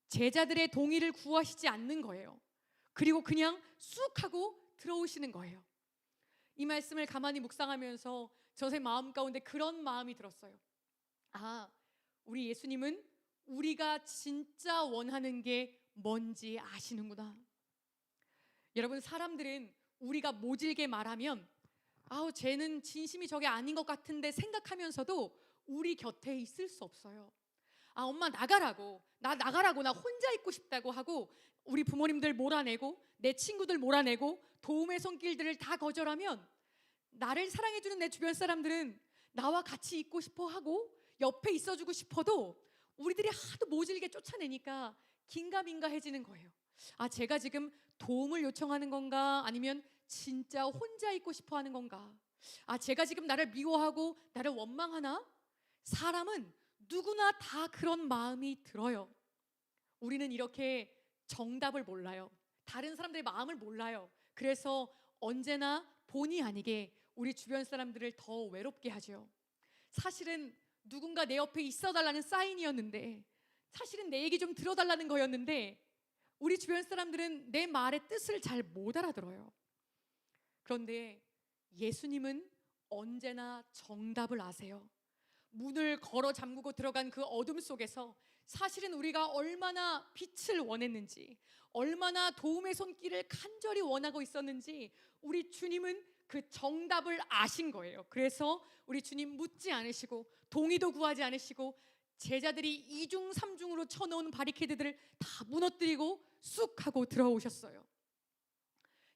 제자들의 동의를 구하시지 않는 거예요. 그리고 그냥 쑥 하고 들어오시는 거예요. 이 말씀을 가만히 묵상하면서 저의 마음 가운데 그런 마음이 들었어요. 아, 우리 예수님은 우리가 진짜 원하는 게 뭔지 아시는구나. 여러분, 사람들은 우리가 모질게 말하면 아우, 쟤는 진심이 저게 아닌 것 같은데 생각하면서도 우리 곁에 있을 수 없어요. 아, 엄마 나가라고, 나 혼자 있고 싶다고 하고 우리 부모님들 몰아내고 내 친구들 몰아내고 도움의 손길들을 다 거절하면, 나를 사랑해주는 내 주변 사람들은 나와 같이 있고 싶어 하고 옆에 있어주고 싶어도 우리들이 하도 모질게 쫓아내니까 긴가민가해지는 거예요. 아, 제가 지금 도움을 요청하는 건가, 아니면 진짜 혼자 있고 싶어 하는 건가? 아, 제가 지금 나를 미워하고 나를 원망하나? 사람은 누구나 다 그런 마음이 들어요. 우리는 이렇게 정답을 몰라요. 다른 사람들의 마음을 몰라요. 그래서 언제나 본의 아니게 우리 주변 사람들을 더 외롭게 하죠. 사실은 누군가 내 옆에 있어달라는 사인이었는데, 사실은 내 얘기 좀 들어달라는 거였는데, 우리 주변 사람들은 내 말의 뜻을 잘 못 알아들어요. 그런데 예수님은 언제나 정답을 아세요. 문을 걸어 잠그고 들어간 그 어둠 속에서 사실은 우리가 얼마나 빛을 원했는지, 얼마나 도움의 손길을 간절히 원하고 있었는지 우리 주님은 그 정답을 아신 거예요. 그래서 우리 주님 묻지 않으시고 동의도 구하지 않으시고 제자들이 이중 삼중으로 쳐놓은 바리케이드들을 다 무너뜨리고 쑥 하고 들어오셨어요.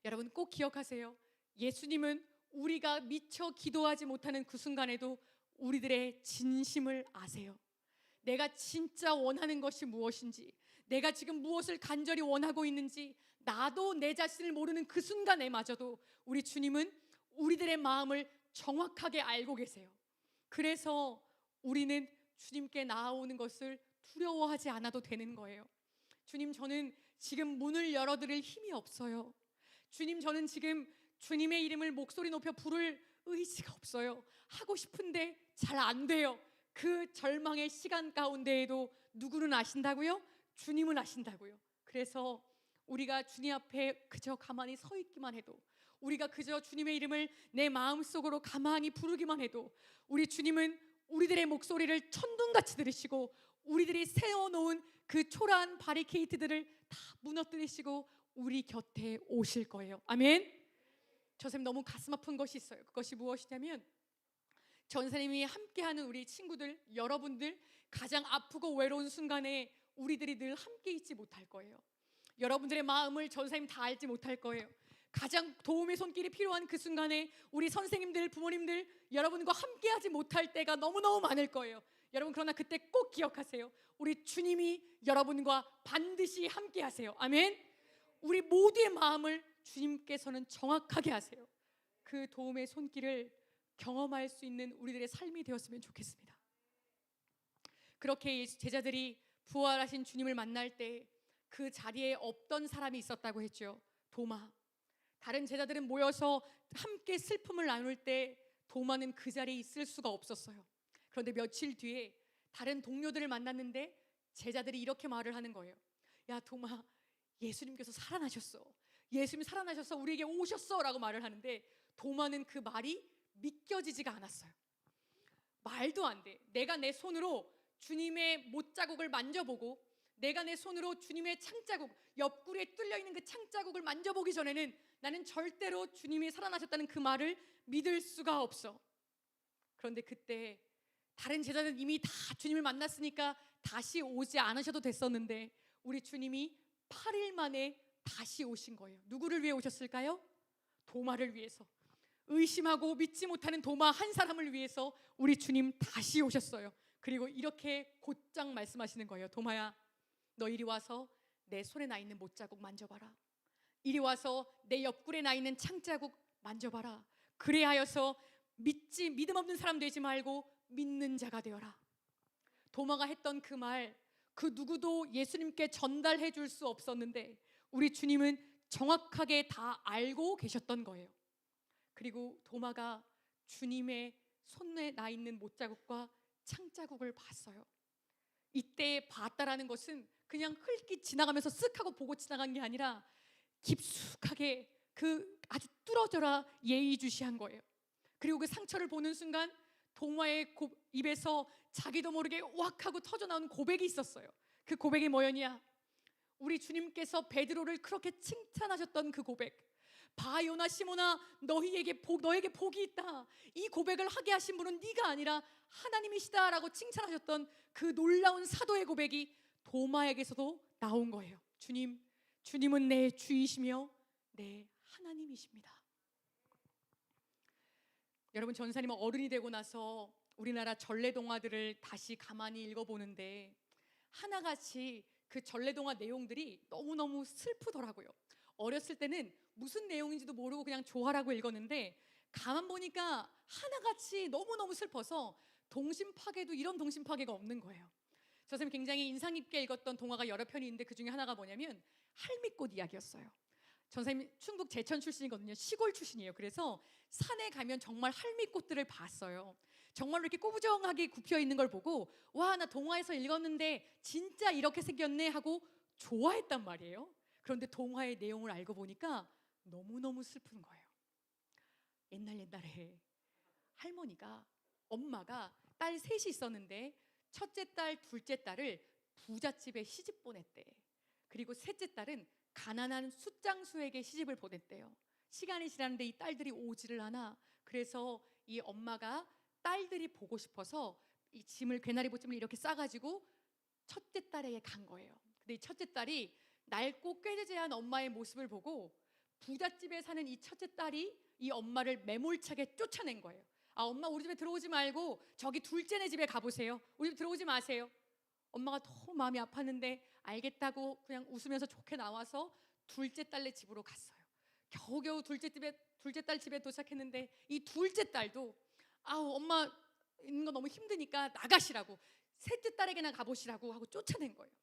여러분 꼭 기억하세요. 예수님은 우리가 미처 기도하지 못하는 그 순간에도 우리들의 진심을 아세요. 내가 진짜 원하는 것이 무엇인지, 내가 지금 무엇을 간절히 원하고 있는지 나도 내 자신을 모르는 그 순간에마저도 우리 주님은 우리들의 마음을 정확하게 알고 계세요. 그래서 우리는 주님께 나아오는 것을 두려워하지 않아도 되는 거예요. 주님, 저는 지금 문을 열어드릴 힘이 없어요. 주님, 저는 지금 주님의 이름을 목소리 높여 부를 의지가 없어요. 하고 싶은데 잘 안 돼요. 그 절망의 시간 가운데에도 누구는 아신다고요? 주님은 아신다고요. 그래서 우리가 주님 앞에 그저 가만히 서 있기만 해도, 우리가 그저 주님의 이름을 내 마음속으로 가만히 부르기만 해도 우리 주님은 우리들의 목소리를 천둥같이 들으시고 우리들이 세워놓은 그 초라한 바리케이트들을 다 무너뜨리시고 우리 곁에 오실 거예요. 아멘. 저 선생님 너무 가슴 아픈 것이 있어요. 그것이 무엇이냐면 전사님이 함께하는 우리 친구들, 여러분들 가장 아프고 외로운 순간에 우리들이 늘 함께 있지 못할 거예요. 여러분들의 마음을 전사님 다 알지 못할 거예요. 가장 도움의 손길이 필요한 그 순간에 우리 선생님들, 부모님들 여러분과 함께하지 못할 때가 너무너무 많을 거예요. 여러분 그러나 그때 꼭 기억하세요. 우리 주님이 여러분과 반드시 함께하세요. 아멘. 우리 모두의 마음을 주님께서는 정확하게 하세요. 그 도움의 손길을 경험할 수 있는 우리들의 삶이 되었으면 좋겠습니다. 그렇게 제자들이 부활하신 주님을 만날 때 그 자리에 없던 사람이 있었다고 했죠. 도마. 다른 제자들은 모여서 함께 슬픔을 나눌 때 도마는 그 자리에 있을 수가 없었어요. 그런데 며칠 뒤에 다른 동료들을 만났는데 제자들이 이렇게 말을 하는 거예요. 야 도마, 예수님께서 살아나셨어. 예수님이 살아나셔서 우리에게 오셨어 라고 말을 하는데 도마는 그 말이 믿겨지지가 않았어요. 말도 안 돼. 내가 내 손으로 주님의 못자국을 만져보고 내가 내 손으로 주님의 창자국, 옆구리에 뚫려있는 그 창자국을 만져보기 전에는 나는 절대로 주님이 살아나셨다는 그 말을 믿을 수가 없어. 그런데 그때 다른 제자들은 이미 다 주님을 만났으니까 다시 오지 않으셔도 됐었는데 우리 주님이 8일 만에 다시 오신 거예요. 누구를 위해 오셨을까요? 도마를 위해서. 의심하고 믿지 못하는 도마 한 사람을 위해서 우리 주님 다시 오셨어요. 그리고 이렇게 곧장 말씀하시는 거예요. 도마야, 너 이리 와서 내 손에 나 있는 못자국 만져봐라. 이리 와서 내 옆구리에 나 있는 창자국 만져봐라. 그래하여서 믿음 없는 사람 되지 말고 믿는 자가 되어라. 도마가 했던 그 말, 그 누구도 예수님께 전달해 줄 수 없었는데 우리 주님은 정확하게 다 알고 계셨던 거예요. 그리고 도마가 주님의 손에 나 있는 못자국과 창자국을 봤어요. 이때 봤다라는 것은 그냥 흘낏 지나가면서 쓱 하고 보고 지나간 게 아니라 깊숙하게 그 아주 뚫어져라 예의주시한 거예요. 그리고 그 상처를 보는 순간 도마의 입에서 자기도 모르게 왁 하고 터져나온 고백이 있었어요. 그 고백이 뭐였냐? 우리 주님께서 베드로를 그렇게 칭찬하셨던 그 고백. 봐 요나 시몬아, 너에게 복이 있다. 이 고백을 하게 하신 분은 네가 아니라 하나님이시다라고 칭찬하셨던 그 놀라운 사도의 고백이 도마에게서도 나온 거예요. 주님은 내 주이시며 내 하나님이십니다. 여러분, 전사님은 어른이 되고 나서 우리나라 전래동화들을 다시 가만히 읽어보는데 하나같이 그 전래동화 내용들이 너무너무 슬프더라고요. 어렸을 때는 무슨 내용인지도 모르고 그냥 좋아라고 읽었는데 가만 보니까 하나같이 너무너무 슬퍼서 동심파괴도 이런 동심파괴가 없는 거예요. 저 선생님 굉장히 인상 깊게 읽었던 동화가 여러 편이 있는데 그 중에 하나가 뭐냐면 할미꽃 이야기였어요. 전사님 충북 제천 출신이거든요. 시골 출신이에요. 그래서 산에 가면 정말 할미꽃들을 봤어요. 정말로 이렇게 꾸부정하게 굽혀 있는 걸 보고 와, 나 동화에서 읽었는데 진짜 이렇게 생겼네 하고 좋아했단 말이에요. 그런데 동화의 내용을 알고 보니까 너무너무 슬픈 거예요. 옛날에 할머니가, 엄마가 딸 셋이 있었는데 첫째 딸, 둘째 딸을 부잣집에 시집 보냈대. 그리고 셋째 딸은 가난한 숫장수에게 시집을 보냈대요. 시간이 지났는데 이 딸들이 오지를 않아. 그래서 이 엄마가 딸들이 보고 싶어서 이 짐을, 괴나리 보찜을 이렇게 싸가지고 첫째 딸에게 간 거예요. 근데 이 첫째 딸이 낡고 꾀지지한 엄마의 모습을 보고 부잣집에 사는 이 첫째 딸이 이 엄마를 매몰차게 쫓아낸 거예요. 아, 엄마 우리 집에 들어오지 말고 저기 둘째네 집에 가보세요. 우리 집 들어오지 마세요. 엄마가 너무 마음이 아팠는데 알겠다고 그냥 웃으면서 좋게 나와서 둘째 딸네 집으로 갔어요. 겨우겨우 둘째 딸 집에 도착했는데 이 둘째 딸도 아우, 엄마 있는 거 너무 힘드니까 나가시라고, 셋째 딸에게나 가보시라고 하고 쫓아낸 거예요.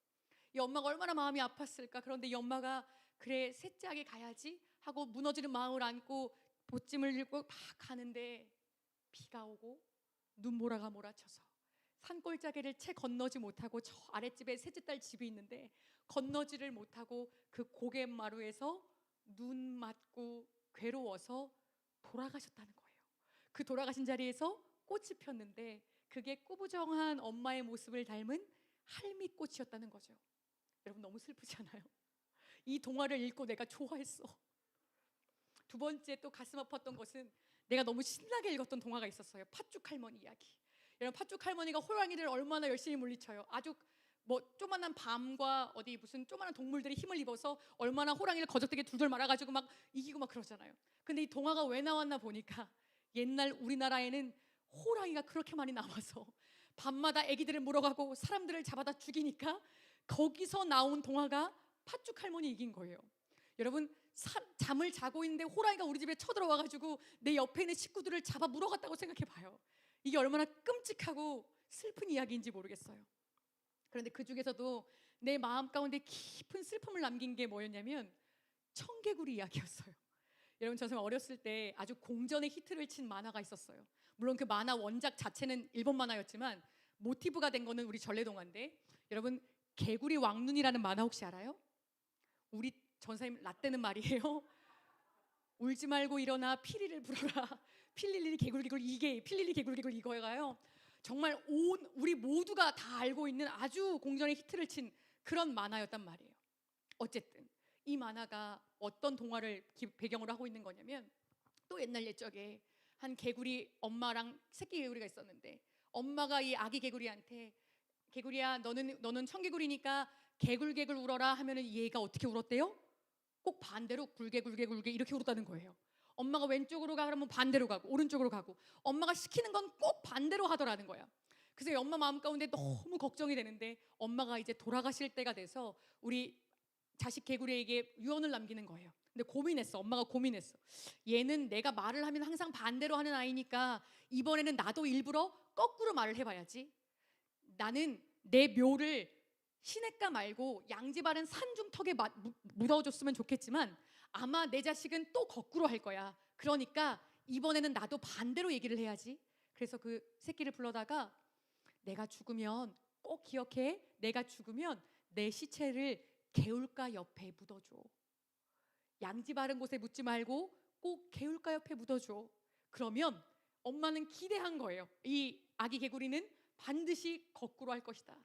이 엄마가 얼마나 마음이 아팠을까. 그런데 이 엄마가 그래 셋째에게 가야지 하고 무너지는 마음을 안고 보찜을 들고 막 가는데 비가 오고 눈보라가 몰아쳐서 산골짜기를 채 건너지 못하고 저 아랫집에 셋째 딸 집이 있는데 건너지를 못하고 그 고갯마루에서 눈 맞고 괴로워서 돌아가셨다는 거예요. 그 돌아가신 자리에서 꽃이 폈는데 그게 꾸부정한 엄마의 모습을 닮은 할미꽃이었다는 거죠. 여러분 너무 슬프지 않아요? 이 동화를 읽고 내가 좋아했어. 두 번째 또 가슴 아팠던 것은 내가 너무 신나게 읽었던 동화가 있었어요. 팥죽 할머니 이야기. 여러분 팥죽 할머니가 호랑이를 얼마나 열심히 물리쳐요. 아주 뭐 조만한 밤과 어디 무슨 조만한 동물들이 힘을 입어서 얼마나 호랑이를 거적대게 둘둘 말아가지고 막 이기고 막 그러잖아요. 근데 이 동화가 왜 나왔나 보니까 옛날 우리나라에는 호랑이가 그렇게 많이 나와서 밤마다 애기들을 물어가고 사람들을 잡아다 죽이니까 거기서 나온 동화가 팥죽 할머니 이긴 거예요. 여러분 잠을 자고 있는데 호랑이가 우리 집에 쳐들어와가지고 내 옆에 있는 식구들을 잡아 물어갔다고 생각해봐요. 이게 얼마나 끔찍하고 슬픈 이야기인지 모르겠어요. 그런데 그 중에서도 내 마음 가운데 깊은 슬픔을 남긴 게 뭐였냐면 청개구리 이야기였어요. 여러분 저 정말 어렸을 때 아주 공전의 히트를 친 만화가 있었어요. 물론 그 만화 원작 자체는 일본 만화였지만 모티브가 된 거는 우리 전래동화인데, 여러분 개구리 왕눈이라는 만화 혹시 알아요? 우리 전사님 라떼는 말이에요. 울지 말고 일어나 피리를 불어라. 필릴리 개굴개굴 이게 필릴리 개굴개굴 이거가요. 정말 온 우리 모두가 다 알고 있는 아주 공전의 히트를 친 그런 만화였단 말이에요. 어쨌든 이 만화가 어떤 동화를 배경으로 하고 있는 거냐면, 또 옛날 옛적에 한 개구리 엄마랑 새끼 개구리가 있었는데 엄마가 이 아기 개구리한테 개구리야 너는 청개구리니까 개굴개굴 울어라 하면은 얘가 어떻게 울었대요? 꼭 반대로 굴개 이렇게 울었다는 거예요. 엄마가 왼쪽으로 가 그러면 반대로 가고 오른쪽으로 가고 엄마가 시키는 건 꼭 반대로 하더라는 거야. 그래서 엄마 마음 가운데 너무 걱정이 되는데 엄마가 이제 돌아가실 때가 돼서 우리 자식 개구리에게 유언을 남기는 거예요. 근데 엄마가 고민했어. 얘는 내가 말을 하면 항상 반대로 하는 아이니까 이번에는 나도 일부러 거꾸로 말을 해봐야지. 나는 내 묘를 시냇가 말고 양지바른 산중턱에 묻어줬으면 좋겠지만 아마 내 자식은 또 거꾸로 할 거야. 그러니까 이번에는 나도 반대로 얘기를 해야지. 그래서 그 새끼를 불러다가 내가 죽으면 꼭 기억해. 내가 죽으면 내 시체를 개울가 옆에 묻어줘. 양지 바른 곳에 묻지 말고 꼭 개울가 옆에 묻어줘. 그러면 엄마는 기대한 거예요. 이 아기 개구리는 반드시 거꾸로 할 것이다.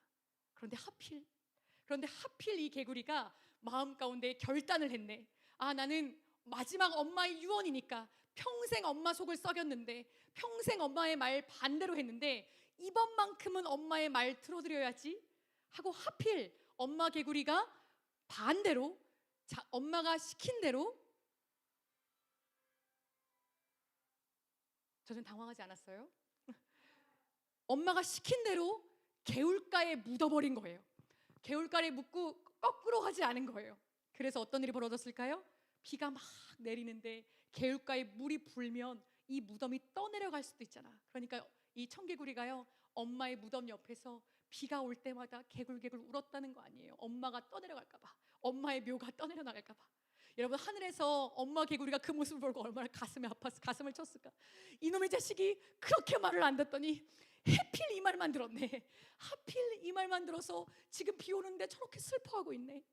그런데 하필 이 개구리가 마음 가운데 결단을 했네. 아, 나는 마지막 엄마의 유언이니까 평생 엄마 속을 썩였는데 평생 엄마의 말 반대로 했는데 이번만큼은 엄마의 말 들어드려야지 하고 하필 엄마 개구리가 반대로 엄마가 시킨 대로, 저는 당황하지 않았어요. 엄마가 시킨 대로 개울가에 묻어버린 거예요. 개울가에 묻고 거꾸로 하지 않은 거예요. 그래서 어떤 일이 벌어졌을까요? 비가 막 내리는데 개울가에 물이 불면 이 무덤이 떠내려갈 수도 있잖아. 그러니까 이 청개구리가요 엄마의 무덤 옆에서 비가 올 때마다 개굴개굴 울었다는 거 아니에요. 엄마가 떠내려갈까 봐, 엄마의 묘가 떠내려 나갈까 봐. 여러분, 하늘에서 엄마 개구리가 그 모습을 보고 얼마나 가슴이 아팠을, 가슴을 쳤을까. 이놈의 자식이 그렇게 말을 안 듣더니 하필 이 말만 들었네. 하필 이 말만 들어서 지금 비 오는데 저렇게 슬퍼하고 있네.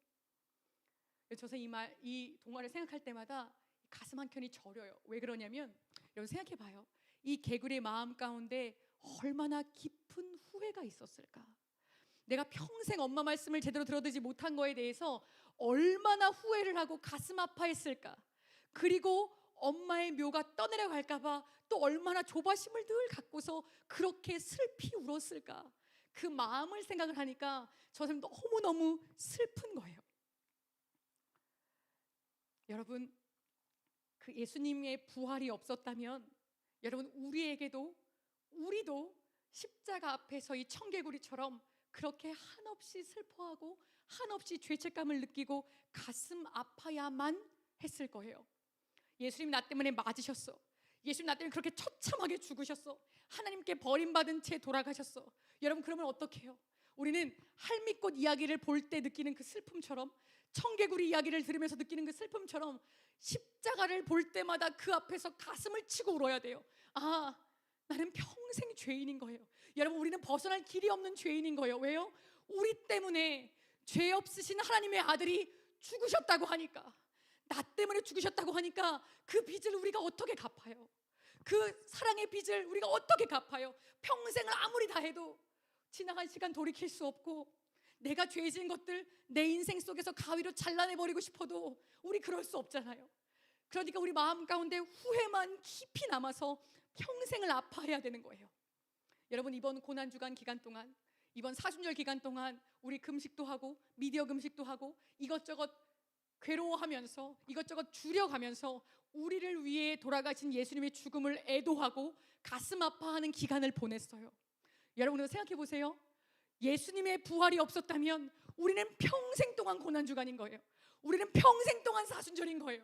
저서 이 동화를 생각할 때마다 가슴 한켠이 저려요. 왜 그러냐면, 여러분 생각해 봐요. 이 개구리의 마음 가운데 얼마나 깊은 후회가 있었을까. 내가 평생 엄마 말씀을 제대로 들어드리지 못한 거에 대해서 얼마나 후회를 하고 가슴 아파했을까. 그리고 엄마의 묘가 떠내려갈까 봐 또 얼마나 조바심을 늘 갖고서 그렇게 슬피 울었을까. 그 마음을 생각을 하니까 저는 너무너무 슬픈 거예요. 여러분, 그 예수님의 부활이 없었다면 여러분, 우리도 십자가 앞에서 이 청개구리처럼 그렇게 한없이 슬퍼하고 한없이 죄책감을 느끼고 가슴 아파야만 했을 거예요. 예수님 나 때문에 맞으셨어. 예수님 나 때문에 그렇게 처참하게 죽으셨어. 하나님께 버림받은 채 돌아가셨어. 여러분, 그러면 어떻게 해요? 우리는 할미꽃 이야기를 볼 때 느끼는 그 슬픔처럼, 청개구리 이야기를 들으면서 느끼는 그 슬픔처럼 십자가를 볼 때마다 그 앞에서 가슴을 치고 울어야 돼요. 아, 나는 평생 죄인인 거예요. 여러분, 우리는 벗어날 길이 없는 죄인인 거예요. 왜요? 우리 때문에 죄 없으신 하나님의 아들이 죽으셨다고 하니까, 나 때문에 죽으셨다고 하니까 그 빚을 우리가 어떻게 갚아요? 그 사랑의 빚을 우리가 어떻게 갚아요? 평생을 아무리 다 해도 지나간 시간 돌이킬 수 없고, 내가 죄 지은 것들 내 인생 속에서 가위로 잘라내버리고 싶어도 우리 그럴 수 없잖아요. 그러니까 우리 마음 가운데 후회만 깊이 남아서 평생을 아파해야 되는 거예요. 여러분, 이번 고난주간 기간 동안, 이번 사순절 기간 동안 우리 금식도 하고 미디어 금식도 하고 이것저것 괴로워하면서 이것저것 줄여가면서 우리를 위해 돌아가신 예수님의 죽음을 애도하고 가슴 아파하는 기간을 보냈어요. 여러분, 생각해 보세요. 예수님의 부활이 없었다면 우리는 평생 동안 고난주간인 거예요. 우리는 평생 동안 사순절인 거예요.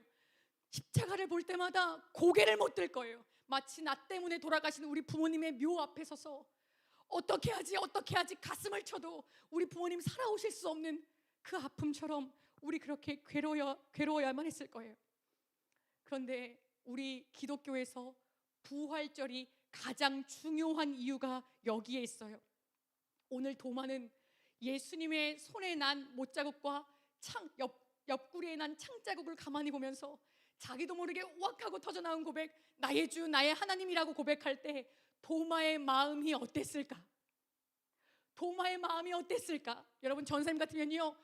십자가를 볼 때마다 고개를 못 들 거예요. 마치 나 때문에 돌아가신 우리 부모님의 묘 앞에 서서 어떻게 하지 가슴을 쳐도 우리 부모님 살아오실 수 없는 그 아픔처럼 우리 그렇게 괴로워야만 했을 거예요. 그런데 우리 기독교에서 부활절이 가장 중요한 이유가 여기에 있어요. 오늘 도마는 예수님의 손에 난 못자국과 옆구리에 난 창자국을 가만히 보면서 자기도 모르게 우악하고 터져나온 고백, 나의 주 나의 하나님이라고 고백할 때 도마의 마음이 어땠을까? 도마의 마음이 어땠을까? 여러분, 전사님 같으면요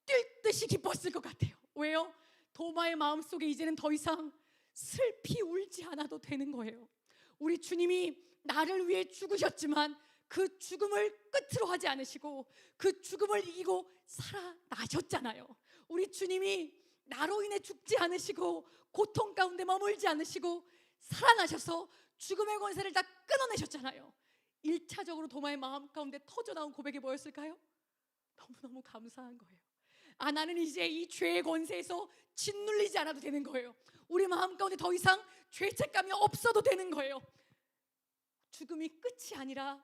뛸 듯이 기뻤을 것 같아요. 왜요? 도마의 마음 속에 이제는 더 이상 슬피 울지 않아도 되는 거예요. 우리 주님이 나를 위해 죽으셨지만 그 죽음을 끝으로 하지 않으시고 그 죽음을 이기고 살아나셨잖아요. 우리 주님이 나로 인해 죽지 않으시고 고통 가운데 머물지 않으시고 살아나셔서 죽음의 권세를 다 끊어내셨잖아요. 1차적으로 도마의 마음 가운데 터져나온 고백이 뭐였을까요? 너무너무 감사한 거예요. 아, 나는 이제 이 죄의 권세에서 짓눌리지 않아도 되는 거예요. 우리 마음 가운데 더 이상 죄책감이 없어도 되는 거예요. 죽음이 끝이 아니라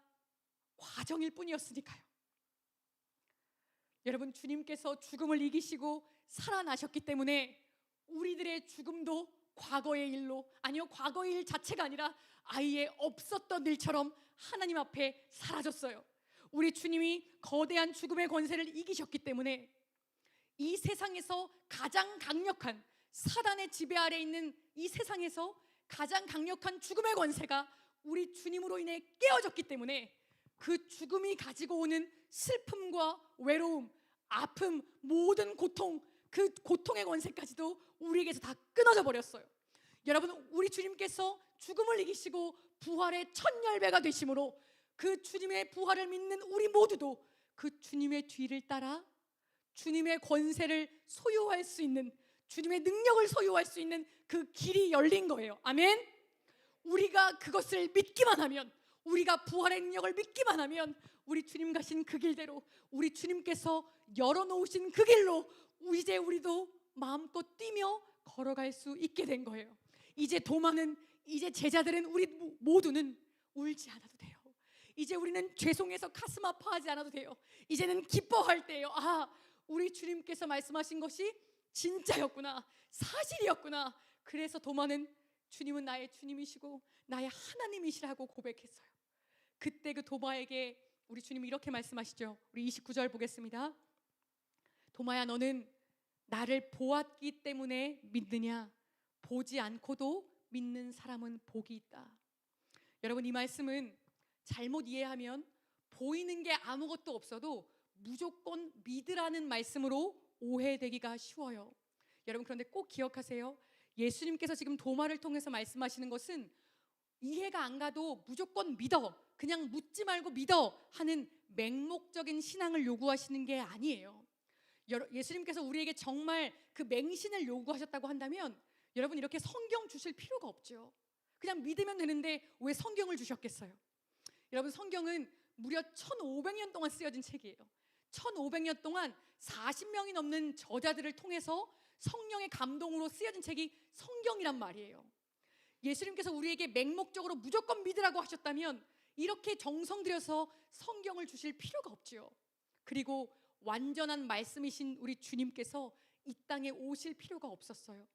과정일 뿐이었으니까요. 여러분, 주님께서 죽음을 이기시고 살아나셨기 때문에 우리들의 죽음도 과거의 일로, 아니요, 과거의 일 자체가 아니라 아예 없었던 일처럼 하나님 앞에 사라졌어요. 우리 주님이 거대한 죽음의 권세를 이기셨기 때문에 이 세상에서 가장 강력한, 사단의 지배 아래 있는 이 세상에서 가장 강력한 죽음의 권세가 우리 주님으로 인해 깨어졌기 때문에 그 죽음이 가지고 오는 슬픔과 외로움, 아픔, 모든 고통, 그 고통의 권세까지도 우리에게서 다 끊어져 버렸어요. 여러분, 우리 주님께서 죽음을 이기시고 부활의 첫 열배가 되심으로 그 주님의 부활을 믿는 우리 모두도 그 주님의 뒤를 따라 주님의 권세를 소유할 수 있는, 주님의 능력을 소유할 수 있는 그 길이 열린 거예요. 아멘. 우리가 그것을 믿기만 하면, 우리가 부활의 능력을 믿기만 하면 우리 주님 가신 그 길대로, 우리 주님께서 열어놓으신 그 길로 이제 우리도 마음껏 뛰며 걸어갈 수 있게 된 거예요. 이제 도마는, 이제 제자들은, 우리 모두는 울지 않아도 돼요. 이제 우리는 죄송해서 가슴 아파하지 않아도 돼요. 이제는 기뻐할 때예요. 아, 우리 주님께서 말씀하신 것이 진짜였구나, 사실이었구나. 그래서 도마는 주님은 나의 주님이시고 나의 하나님이시라고 고백했어요. 그때 그 도마에게 우리 주님이 이렇게 말씀하시죠. 우리 29절 보겠습니다. 도마야, 너는 나를 보았기 때문에 믿느냐? 보지 않고도 믿는 사람은 복이 있다. 여러분, 이 말씀은 잘못 이해하면 보이는 게 아무것도 없어도 무조건 믿으라는 말씀으로 오해되기가 쉬워요. 여러분, 그런데 꼭 기억하세요. 예수님께서 지금 도마를 통해서 말씀하시는 것은 이해가 안 가도 무조건 믿어, 그냥 묻지 말고 믿어 하는 맹목적인 신앙을 요구하시는 게 아니에요. 예수님께서 우리에게 정말 그 맹신을 요구하셨다고 한다면 여러분, 이렇게 성경 주실 필요가 없죠. 그냥 믿으면 되는데 왜 성경을 주셨겠어요? 여러분, 성경은 무려 1500년 동안 쓰여진 책이에요. 1500년 동안 40명이 넘는 저자들을 통해서 성령의 감동으로 쓰여진 책이 성경이란 말이에요. 예수님께서 우리에게 맹목적으로 무조건 믿으라고 하셨다면 이렇게 정성 들여서 성경을 주실 필요가 없지요. 그리고 완전한 말씀이신 우리 주님께서 이 땅에 오실 필요가 없었어요.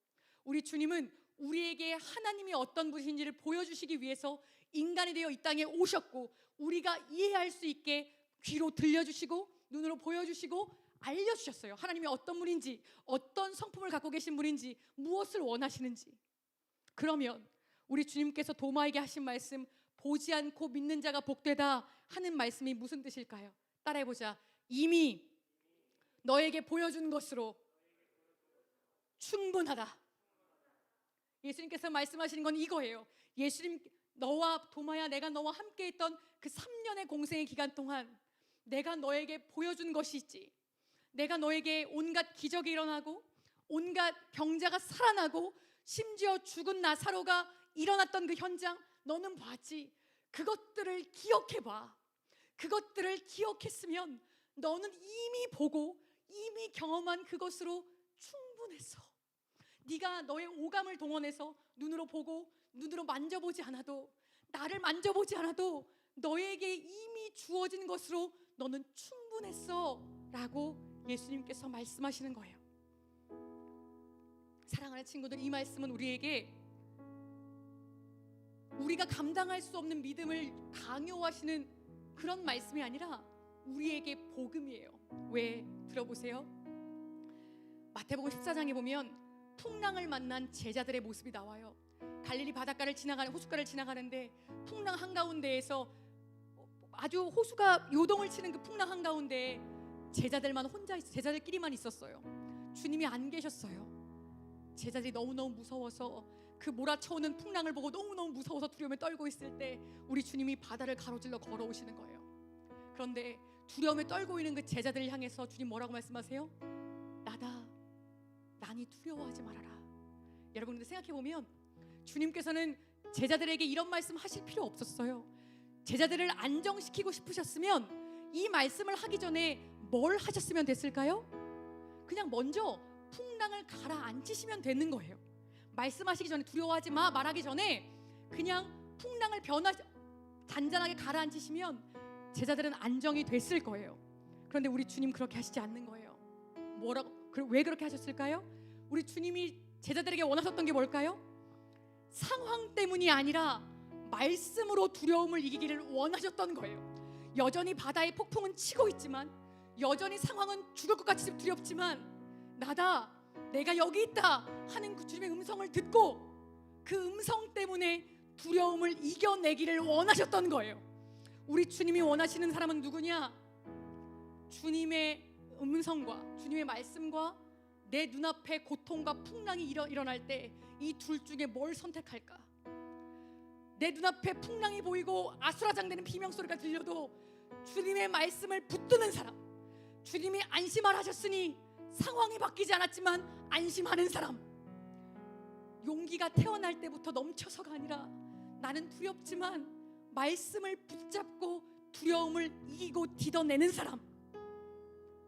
우리 주님은 우리에게 하나님이 어떤 분이신지를 보여주시기 위해서 인간이 되어 이 땅에 오셨고, 우리가 이해할 수 있게 귀로 들려주시고 눈으로 보여주시고 알려주셨어요. 하나님이 어떤 분인지, 어떤 성품을 갖고 계신 분인지, 무엇을 원하시는지. 그러면 우리 주님께서 도마에게 하신 말씀, 보지 않고 믿는 자가 복되다 하는 말씀이 무슨 뜻일까요? 따라해보자. 이미 너에게 보여준 것으로 충분하다. 예수님께서 말씀하시는 건 이거예요. 예수님, 너와 도마야, 내가 너와 함께 했던 그 3년의 공생의 기간 동안 내가 너에게 보여준 것이 있지. 내가 너에게 온갖 기적이 일어나고 온갖 병자가 살아나고 심지어 죽은 나사로가 일어났던 그 현장 너는 봤지. 그것들을 기억해봐. 그것들을 기억했으면 너는 이미 보고 이미 경험한 그것으로 충분했어. 네가 너의 오감을 동원해서 눈으로 보고 눈으로 만져보지 않아도, 나를 만져보지 않아도 너에게 이미 주어진 것으로 너는 충분했어 라고 예수님께서 말씀하시는 거예요. 사랑하는 친구들, 이 말씀은 우리에게 우리가 감당할 수 없는 믿음을 강요하시는 그런 말씀이 아니라 우리에게 복음이에요. 왜? 들어보세요. 마태복음 14장에 보면 풍랑을 만난 제자들의 모습이 나와요. 갈릴리 바닷가를 지나가는, 호숫가를 지나가는데 풍랑 한가운데에서 아주 호수가 요동을 치는 그 풍랑 한가운데 제자들만 혼자 있어, 제자들끼리만 있었어요. 주님이 안 계셨어요. 제자들이 너무너무 무서워서 그 몰아쳐오는 풍랑을 보고 너무너무 무서워서 두려움에 떨고 있을 때 우리 주님이 바다를 가로질러 걸어오시는 거예요. 그런데 두려움에 떨고 있는 그 제자들을 향해서 주님 뭐라고 말씀하세요? 나다, 나니 두려워하지 말아라. 여러분들 생각해보면 주님께서는 제자들에게 이런 말씀 하실 필요 없었어요. 제자들을 안정시키고 싶으셨으면 이 말씀을 하기 전에 뭘 하셨으면 됐을까요? 그냥 먼저 풍랑을 가라앉히시면 되는 거예요. 말씀하시기 전에, 두려워하지 마 말하기 전에 그냥 풍랑을 잔잔하게 가라앉히시면 제자들은 안정이 됐을 거예요. 그런데 우리 주님 그렇게 하시지 않는 거예요. 왜 그렇게 하셨을까요? 우리 주님이 제자들에게 원하셨던 게 뭘까요? 상황 때문이 아니라 말씀으로 두려움을 이기기를 원하셨던 거예요. 여전히 바다의 폭풍은 치고 있지만, 여전히 상황은 죽을 것 같이 두렵지만, 나다, 내가 여기 있다 하는 그 주님의 음성을 듣고 그 음성 때문에 두려움을 이겨내기를 원하셨던 거예요. 우리 주님이 원하시는 사람은 누구냐? 주님의 음성과 주님의 말씀과 내 눈앞에 고통과 풍랑이 일어날 때 이 둘 중에 뭘 선택할까? 내 눈앞에 풍랑이 보이고 아수라장되는 비명소리가 들려도 주님의 말씀을 붙드는 사람, 주님이 안심하라 하셨으니 상황이 바뀌지 않았지만 안심하는 사람, 용기가 태어날 때부터 넘쳐서가 아니라 나는 두렵지만 말씀을 붙잡고 두려움을 이기고 디뎌내는 사람,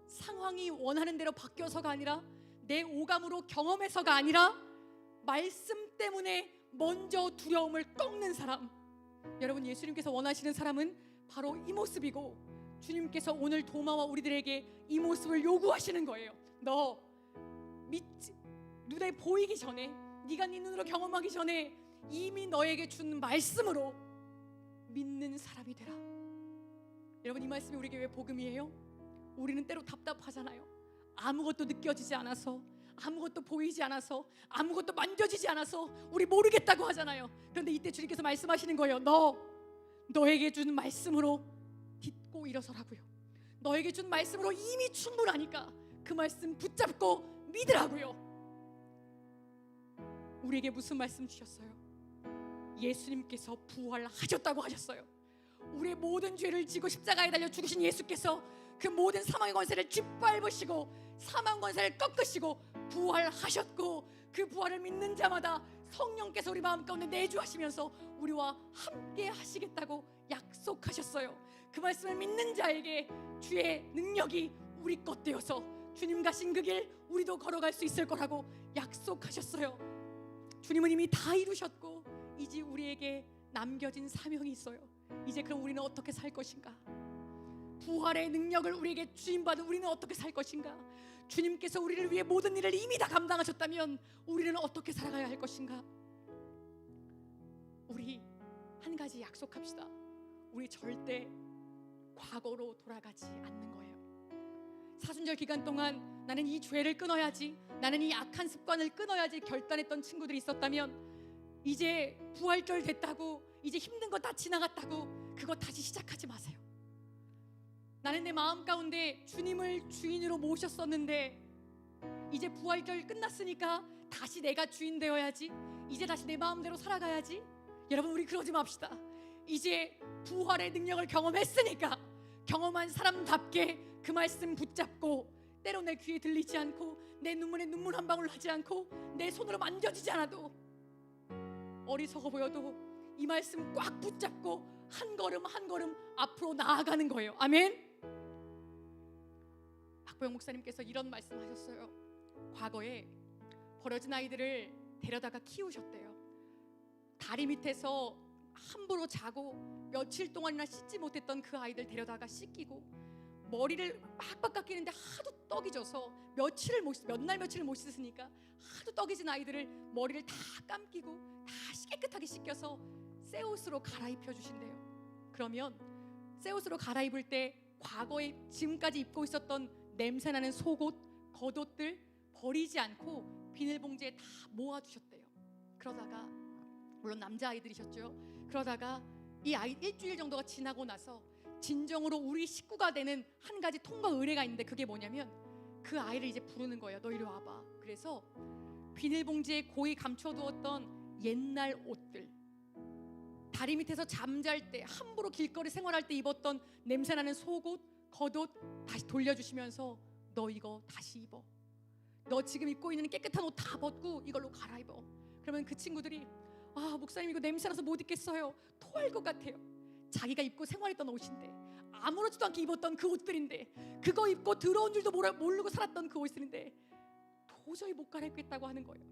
상황이 원하는 대로 바뀌어서가 아니라 내 오감으로 경험해서가 아니라 말씀 때문에 먼저 두려움을 꺾는 사람. 여러분, 예수님께서 원하시는 사람은 바로 이 모습이고 주님께서 오늘 도마와 우리들에게 이 모습을 요구하시는 거예요. 너 눈에 보이기 전에, 네가 네 눈으로 경험하기 전에 이미 너에게 준 말씀으로 믿는 사람이 되라. 여러분, 이 말씀이 우리에게 왜 복음이에요? 우리는 때로 답답하잖아요. 아무것도 느껴지지 않아서, 아무것도 보이지 않아서, 아무것도 만져지지 않아서 우리 모르겠다고 하잖아요. 그런데 이때 주님께서 말씀하시는 거예요. 너에게 준 말씀으로 딛고 일어서라고요. 너에게 준 말씀으로 이미 충분하니까 그 말씀 붙잡고 믿으라고요. 우리에게 무슨 말씀 주셨어요? 예수님께서 부활하셨다고 하셨어요. 우리의 모든 죄를 지고 십자가에 달려 죽으신 예수께서 그 모든 사망의 권세를 짓밟으시고 사망 권세를 꺾으시고 부활하셨고, 그 부활을 믿는 자마다 성령께서 우리 마음 가운데 내주하시면서 우리와 함께 하시겠다고 약속하셨어요. 그 말씀을 믿는 자에게 주의 능력이 우리 것 되어서 주님 가신 그 길 우리도 걸어갈 수 있을 거라고 약속하셨어요. 주님은 이미 다 이루셨고 이제 우리에게 남겨진 사명이 있어요. 이제 그럼 우리는 어떻게 살 것인가? 부활의 능력을 우리에게 주임받은 우리는 어떻게 살 것인가? 주님께서 우리를 위해 모든 일을 이미 다 감당하셨다면 우리는 어떻게 살아가야 할 것인가? 우리 한 가지 약속합시다. 우리 절대 과거로 돌아가지 않는 거예요. 사순절 기간 동안 나는 이 죄를 끊어야지, 나는 이 악한 습관을 끊어야지 결단했던 친구들이 있었다면 이제 부활절 됐다고, 이제 힘든 거 다 지나갔다고 그거 다시 시작하지 마세요. 나는 내 마음 가운데 주님을 주인으로 모셨었는데 이제 부활절 끝났으니까 다시 내가 주인 되어야지, 이제 다시 내 마음대로 살아가야지. 여러분, 우리 그러지 맙시다. 이제 부활의 능력을 경험했으니까 경험한 사람답게 그 말씀 붙잡고, 때로 내 귀에 들리지 않고 내 눈물에 눈물 한 방울 나지 않고 내 손으로 만져지지 않아도 어리석어 보여도 이 말씀 꽉 붙잡고 한 걸음 한 걸음 앞으로 나아가는 거예요. 아멘. 박보영 목사님께서 이런 말씀하셨어요. 과거에 버려진 아이들을 데려다가 키우셨대요. 다리 밑에서 함부로 자고 며칠 동안이나 씻지 못했던 그 아이들 데려다가 씻기고, 머리를 빡빡 깎이는데 하도 떡이 져서 몇 날 며칠을 못 씻으니까 하도 떡이 진 아이들을 머리를 다 감기고 다시 깨끗하게 씻겨서 새 옷으로 갈아입혀 주신대요. 그러면 새 옷으로 갈아입을 때 과거에 지금까지 입고 있었던 냄새나는 속옷, 겉옷들 버리지 않고 비닐봉지에 다 모아두셨대요. 그러다가, 물론 남자아이들이셨죠. 그러다가 이 아이 일주일 정도가 지나고 나서 진정으로 우리 식구가 되는 한 가지 통과 의례가 있는데, 그게 뭐냐면 그 아이를 이제 부르는 거예요. 너 이리 와봐. 그래서 비닐봉지에 고이 감춰두었던 옛날 옷들, 다리 밑에서 잠잘 때 함부로 길거리 생활할 때 입었던 냄새나는 속옷, 겉옷 다시 돌려주시면서 너 이거 다시 입어. 너 지금 입고 있는 깨끗한 옷 다 벗고 이걸로 갈아입어. 그러면 그 친구들이 목사님 이거 냄새나서 못 입겠어요. 토할 것 같아요. 자기가 입고 생활했던 옷인데, 아무렇지도 않게 입었던 그 옷들인데, 그거 입고 들어온 줄도 모르고 살았던 그 옷들인데 도저히 못 갈아입겠다고 하는 거예요.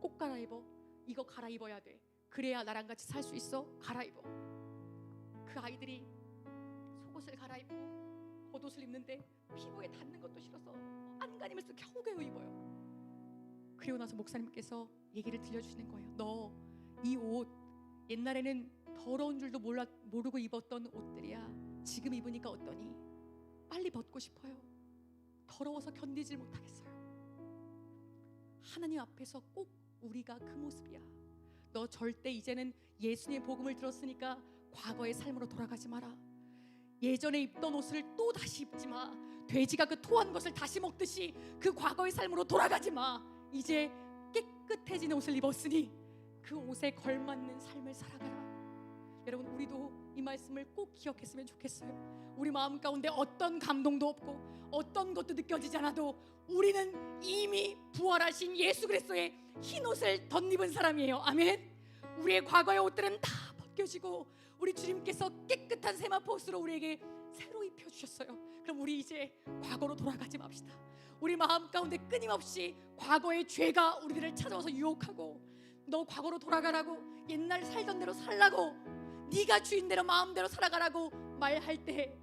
꼭 갈아입어. 이거 갈아입어야 돼. 그래야 나랑 같이 살 수 있어. 갈아입어. 그 아이들이 속옷을 갈아입고 겉옷을 입는데 피부에 닿는 것도 싫어서 안간힘을 겨우겨우 입어요. 그리고 나서 목사님께서 얘기를 들려주시는 거예요. 너 이 옷 옛날에는 더러운 줄도 모르고 입었던 옷들이야. 지금 입으니까 어떠니? 빨리 벗고 싶어요. 더러워서 견디질 못하겠어요. 하나님 앞에서 꼭 우리가 그 모습이야. 너 절대 이제는 예수님의 복음을 들었으니까 과거의 삶으로 돌아가지 마라. 예전에 입던 옷을 또 다시 입지 마. 돼지가 그 토한 것을 다시 먹듯이 그 과거의 삶으로 돌아가지 마. 이제 깨끗해진 옷을 입었으니 그 옷에 걸맞는 삶을 살아가라. 여러분, 우리도 이 말씀을 꼭 기억했으면 좋겠어요. 우리 마음 가운데 어떤 감동도 없고 어떤 것도 느껴지지 않아도 우리는 이미 부활하신 예수 그리스도의 흰 옷을 덧입은 사람이에요. 아멘. 우리의 과거의 옷들은 다 벗겨지고 우리 주님께서 깨끗한 세마포 옷으로 우리에게 새로 입혀주셨어요. 그럼 우리 이제 과거로 돌아가지 맙시다. 우리 마음 가운데 끊임없이 과거의 죄가 우리들을 찾아와서 유혹하고, 너 과거로 돌아가라고, 옛날 살던 대로 살라고, 네가 주인대로 마음대로 살아가라고 말할 때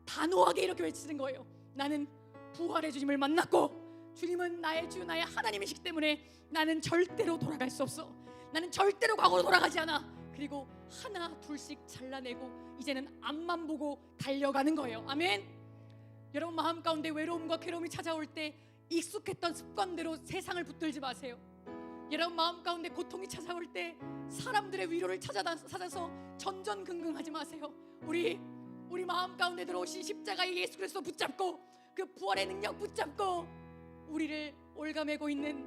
단호하게 이렇게 외치는 거예요. 나는 부활의 주님을 만났고 주님은 나의 주, 나의 하나님이시기 때문에 나는 절대로 돌아갈 수 없어. 나는 절대로 과거로 돌아가지 않아. 그리고 하나 둘씩 잘라내고 이제는 앞만 보고 달려가는 거예요. 아멘. 여러분 마음 가운데 외로움과 괴로움이 찾아올 때 익숙했던 습관대로 세상을 붙들지 마세요. 여러분 마음 가운데 고통이 찾아올 때 사람들의 위로를 찾아서 전전긍긍하지 마세요. 우리 마음 가운데 들어오신 십자가의 예수 그리스도 붙잡고 그 부활의 능력 붙잡고 우리를 올가매고 있는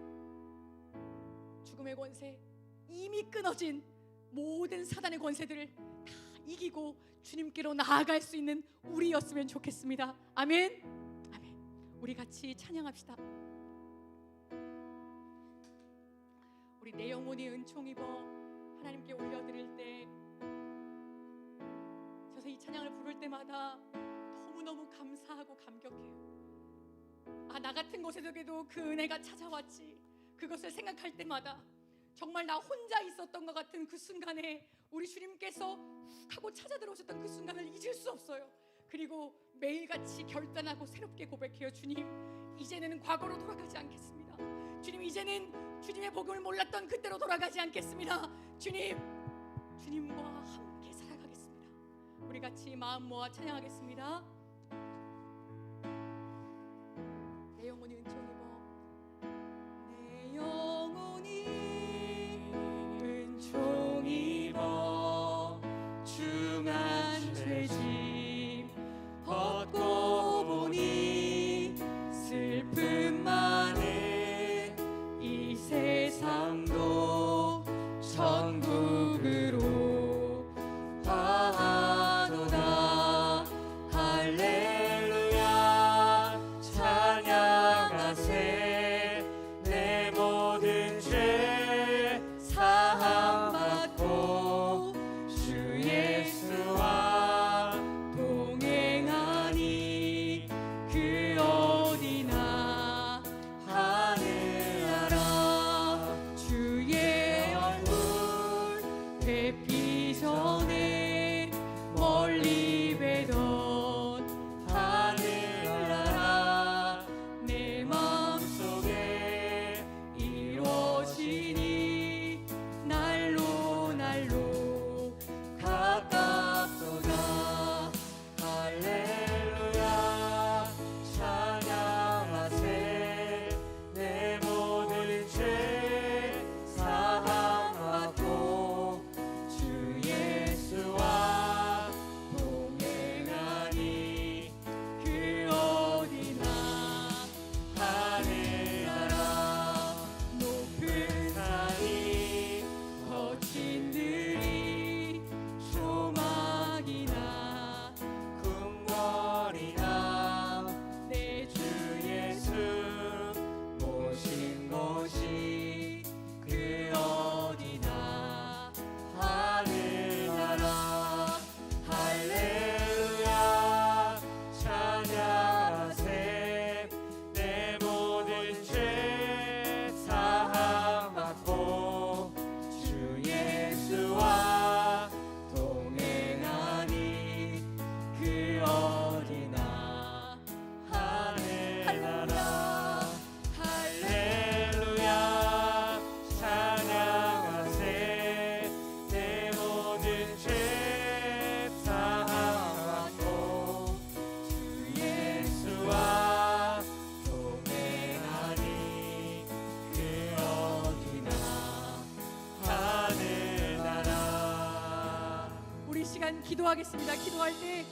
죽음의 권세, 이미 끊어진 모든 사단의 권세들을 다 이기고 주님께로 나아갈 수 있는 우리였으면 좋겠습니다. 아멘. 아멘. 우리 같이 찬양합시다. 우리 내 영혼이 은총 입어 하나님께 올려드릴 때, 저서 이 찬양을 부를 때마다 너무너무 감사하고 감격해요. 나 같은 곳에서도 그 은혜가 찾아왔지. 그것을 생각할 때마다 정말 나 혼자 있었던 것 같은 그 순간에 우리 주님께서 훅 하고 찾아 들어오셨던 그 순간을 잊을 수 없어요. 그리고 매일같이 결단하고 새롭게 고백해요. 주님, 이제는 과거로 돌아가지 않겠습니다. 주님, 이제는 주님의 복음을 몰랐던 그때로 돌아가지 않겠습니다. 주님과 함께 살아가겠습니다. 우리 같이 마음 모아 찬양하겠습니다. 내 영혼이 은총 입어, 내 영혼이 은총 입어 중한 죄짐 벗고 보니 슬픔 많은 이 세상도 천국으로 화하도다. 할렐루야 찬양하세. 내 모든 죄 사함받고 주 예수와 동행하니 그 어디나 하늘나라. 주의 얼굴 뵙기 전에 멀리 뵈던 하늘나라 내 마음속에 이루어지니 날로 날로 가깝도다. 할렐루야 찬양하세. 내 모든 죄 사함받고 주 예수와 동행하니 그 어디나 하늘나라. 높은 산이 거친 들이 조막이나 궁궐이나 내 주 예수 모신 곳이 그 어디나 하늘나라. 할렐루야 찬양하세. 내 모든 죄 사함받고 주 예수와 동행하니 그 어디나 하늘나라. 할렐루야 찬양하세. 내 모든 죄 사함받고 주 예수와 동행하니 그 어디나 하늘나라. 우리 시간 기도하겠습니다. 기도할 때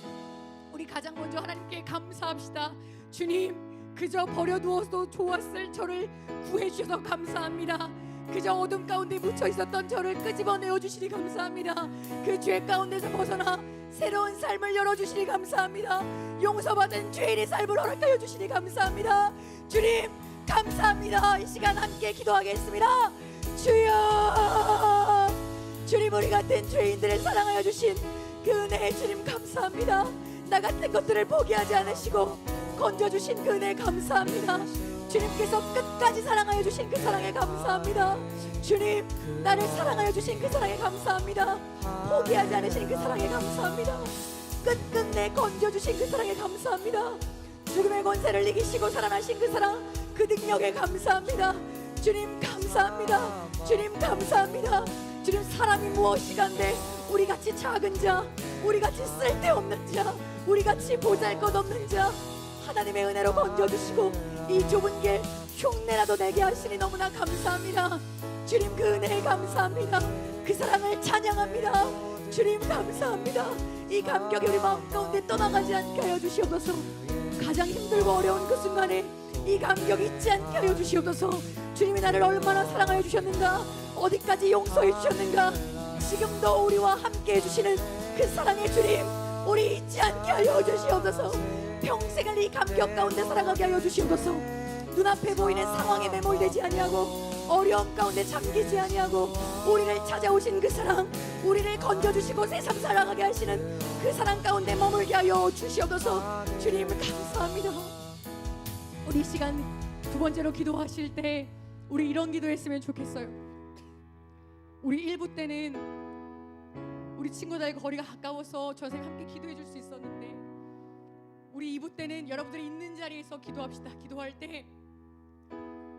우리 가장 먼저 하나님께 감사합시다. 주님, 그저 버려두어도 좋았을 저를 구해주셔서 감사합니다. 그저 어둠 가운데 묻혀 있었던 저를 끄집어내어 주시니 감사합니다. 그 죄 가운데서 벗어나 새로운 삶을 열어주시니 감사합니다. 용서받은 죄인의 삶을 허락하여 주시니 감사합니다. 주님 감사합니다. 이 시간 함께 기도하겠습니다. 주여, 주님, 우리 같은 죄인들을 사랑하여 주신 그 은혜에 주님 감사합니다. 나 같은 것들을 포기하지 않으시고 건져주신 그 은혜 감사합니다. 주님께서 끝까지 사랑하여 주신 그 사랑에 감사합니다. 주님, 나를 사랑하여 주신 그 사랑에 감사합니다. 포기하지 않으신 그 사랑에 감사합니다. 끝끝내 건져주신 그 사랑에 감사합니다. 죽음의 권세를 이기시고 살아나신 그 사랑, 그 능력에 감사합니다. 주님 감사합니다. 주님 감사합니다. 주님, 사람이 무엇이간데 우리같이 작은 자, 우리같이 쓸데없는 자, 우리같이 보잘것없는 자 하나님의 은혜로 건져주시고 이 좁은 길 흉내라도 내게 하시니 너무나 감사합니다. 주님, 그 은혜에 감사합니다. 그 사랑을 찬양합니다. 주님 감사합니다. 이 감격이 우리 마음 가운데 떠나가지 않게 하여 주시옵소서. 가장 힘들고 어려운 그 순간에 이 감격이 잊지 않게 하여 주시옵소서. 주님이 나를 얼마나 사랑하여 주셨는가, 어디까지 용서해 주셨는가, 지금도 우리와 함께 해주시는 그 사랑의 주님, 우리 잊지 않게 하여 주시옵소서. 평생을 이 감격 가운데 살아가게 하여 주시옵소서. 눈앞에 보이는 상황에 매몰되지 아니하고 어려움 가운데 잠기지 아니하고 우리를 찾아오신 그 사랑, 우리를 건져주시고 세상 살아가게 하시는 그 사랑 가운데 머물게 하여 주시옵소서. 주님 감사합니다. 우리 이 시간 두 번째로 기도하실 때 우리 이런 기도했으면 좋겠어요. 우리 1부 때는 우리 친구들과 거리가 가까워서 저 선생님 함께 기도해 줄 수 있었는데, 우리 2부 때는 여러분들이 있는 자리에서 기도합시다. 기도할 때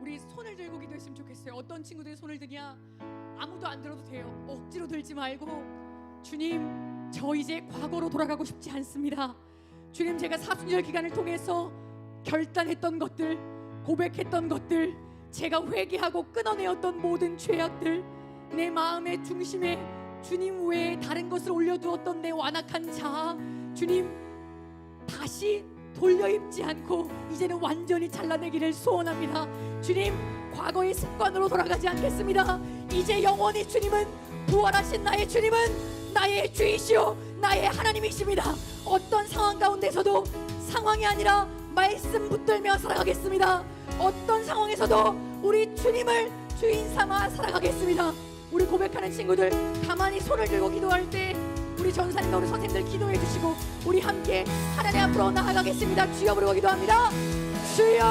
우리 손을 들고 기도했으면 좋겠어요. 어떤 친구들이 손을 드냐? 아무도 안 들어도 돼요. 억지로 들지 말고, 주님, 저 이제 과거로 돌아가고 싶지 않습니다. 주님, 제가 사순절 기간을 통해서 결단했던 것들, 고백했던 것들, 제가 회개하고 끊어내었던 모든 죄악들, 내 마음의 중심에 주님 외에 다른 것을 올려두었던 내 완악한 자아, 주님 다시 돌려입지 않고 이제는 완전히 잘라내기를 소원합니다. 주님, 과거의 습관으로 돌아가지 않겠습니다. 이제 영원히 주님은, 부활하신 나의 주님은 나의 주이시오, 나의 하나님이십니다. 어떤 상황 가운데서도 상황이 아니라 말씀 붙들며 살아가겠습니다. 어떤 상황에서도 우리 주님을 주인 삼아 살아가겠습니다. 우리 고백하는 친구들 가만히 손을 들고 기도할 때 우리 전사님과 우리 선생님들 기도해 주시고 우리 함께 하나님 앞으로 나아가겠습니다. 주여 부르고 기도합니다. 주여,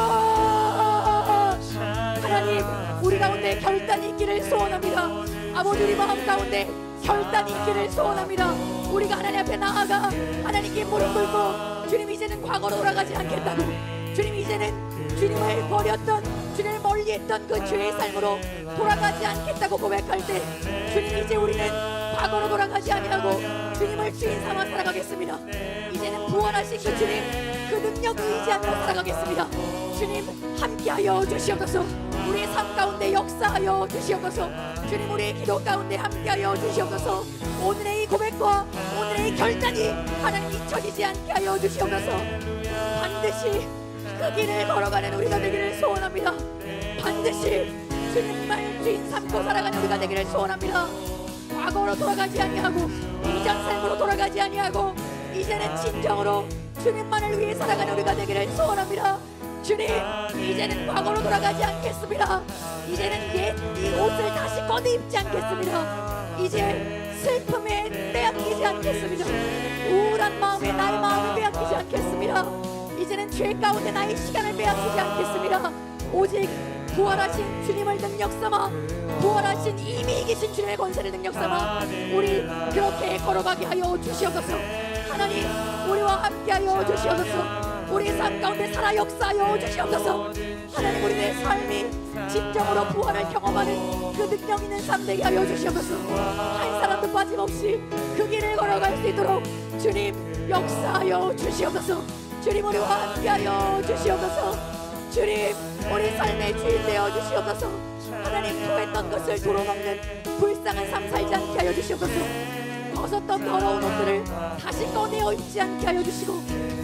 하나님, 우리 가운데 결단이 있기를 소원합니다. 아버지, 우리 마음 가운데 결단이 있기를 소원합니다. 우리가 하나님 앞에 나아가 하나님께 무릎 꿇고, 주님 이제는 과거로 돌아가지 않겠다고, 주님 이제는 주님을 버렸던, 주님을 멀리했던 그 죄의 삶으로 돌아가지 않겠다고 고백할 때, 주님 이제 우리는 과거로 돌아가지 아니하고 주님을 주인 삼아 살아가겠습니다. 이제는 부활하신 그 주님, 그 능력을 의지하며 살아가겠습니다. 주님 함께하여 주시옵소서. 우리의 삶 가운데 역사하여 주시옵소서. 주님, 우리의 기도 가운데 함께하여 주시옵소서. 오늘의 이 고백과 오늘의 이 결단이 하나님 잊혀지지 않게 하여 주시옵소서. 반드시 그 길을 걸어가는 우리가 되기를 소원합니다. 반드시 주님만 주인 삼고 살아가는 우리가 되기를 소원합니다. 과거로 돌아가지 아니하고 이전 삶으로 돌아가지 아니하고 이제는 진정으로 주님만을 위해 살아가는 우리가 되기를 소원합니다. 주님, 이제는 과거로 돌아가지 않겠습니다. 이제는 옛 이 옷을 다시 꺼내 입지 않겠습니다. 이제 슬픔에 빼앗기지 않겠습니다. 우울한 마음에 나의 마음을 빼앗기지 않겠습니다. 이제는 죄 가운데 나의 시간을 빼앗기지 않겠습니다. 오직 부활하신 주님을 능력 삼아, 부활하신 이미 이기신 주님의 권세를 능력 삼아 우리 그렇게 걸어가게 하여 주시옵소서. 하나님, 우리와 함께하여 주시옵소서. 우리 삶 가운데 살아 역사하여 주시옵소서. 하나님, 우리의 삶이 진정으로 부활을 경험하는 그 능력 있는 삶 되게 하여 주시옵소서. 한 사람도 빠짐없이 그 길을 걸어갈 수 있도록 주님 역사하여 주시옵소서. 주님, 우리와 함께하여 주시옵소서. 주님, 우리 삶의 주인 되어 주시옵소서. 하나님, 토했던 것을 도로먹는 불쌍한 삶 살지 않게 하여 주시옵소서. 벗었던 더러운 옷들을 다시 꺼내어 입지 않게 하여 주시고,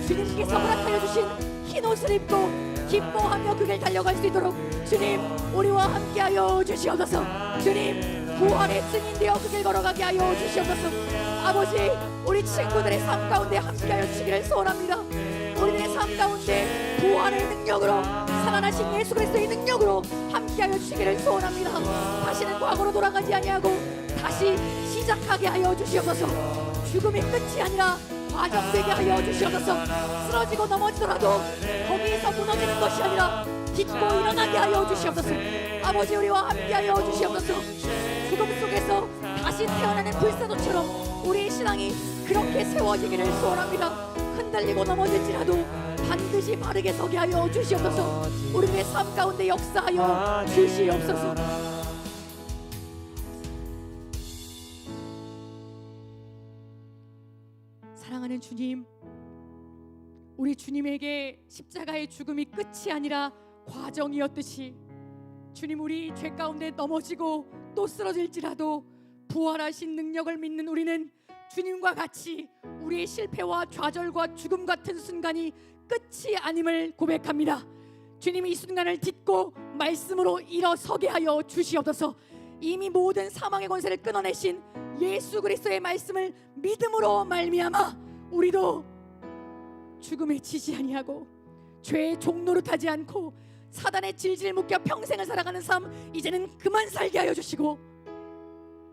주님께서 허락하여 주신 흰 옷을 입고 기뻐하며 그 길 달려갈 수 있도록 주님, 우리와 함께하여 주시옵소서. 주님, 부활의 증인 되어 그 길 걸어가게 하여 주시옵소서. 아버지, 우리 친구들의 삶 가운데 함께하여 주시기를 소원합니다. 우리들의 삶 가운데 부활의 능력으로, 살아나신 예수 그리스도의 능력으로 함께하여 주시기를 소원합니다. 다시는 과거로 돌아가지 아니하고 다시 시작하게 하여 주시옵소서. 죽음이 끝이 아니라 과정되게 하여 주시옵소서. 쓰러지고 넘어지더라도 거기에서 무너지는 것이 아니라 딛고 일어나게 하여 주시옵소서. 아버지, 우리와 함께하여 주시옵소서. 죽음 속에서 다시 태어나는 불사조처럼 우리의 신앙이 그렇게 세워지기를 소원합니다. 흔들리고 넘어질지라도 반드시 바르게 서게 하여 주시옵소서. 우리의 삶 가운데 역사하여 주시옵소서. 사랑하는 주님, 우리 주님에게 십자가의 죽음이 끝이 아니라 과정이었듯이 주님, 우리 죄 가운데 넘어지고 또 쓰러질지라도 부활하신 능력을 믿는 우리는 주님과 같이 우리의 실패와 좌절과 죽음 같은 순간이 끝이 아님을 고백합니다. 주님이 이 순간을 딛고 말씀으로 일어서게 하여 주시옵소서. 이미 모든 사망의 권세를 끊어내신 예수 그리스도의 말씀을 믿음으로 말미암아 우리도 죽음에 지지 아니하고 죄의 종노릇하지 않고 사단의 질질 묶여 평생을 살아가는 삶 이제는 그만 살게 하여 주시고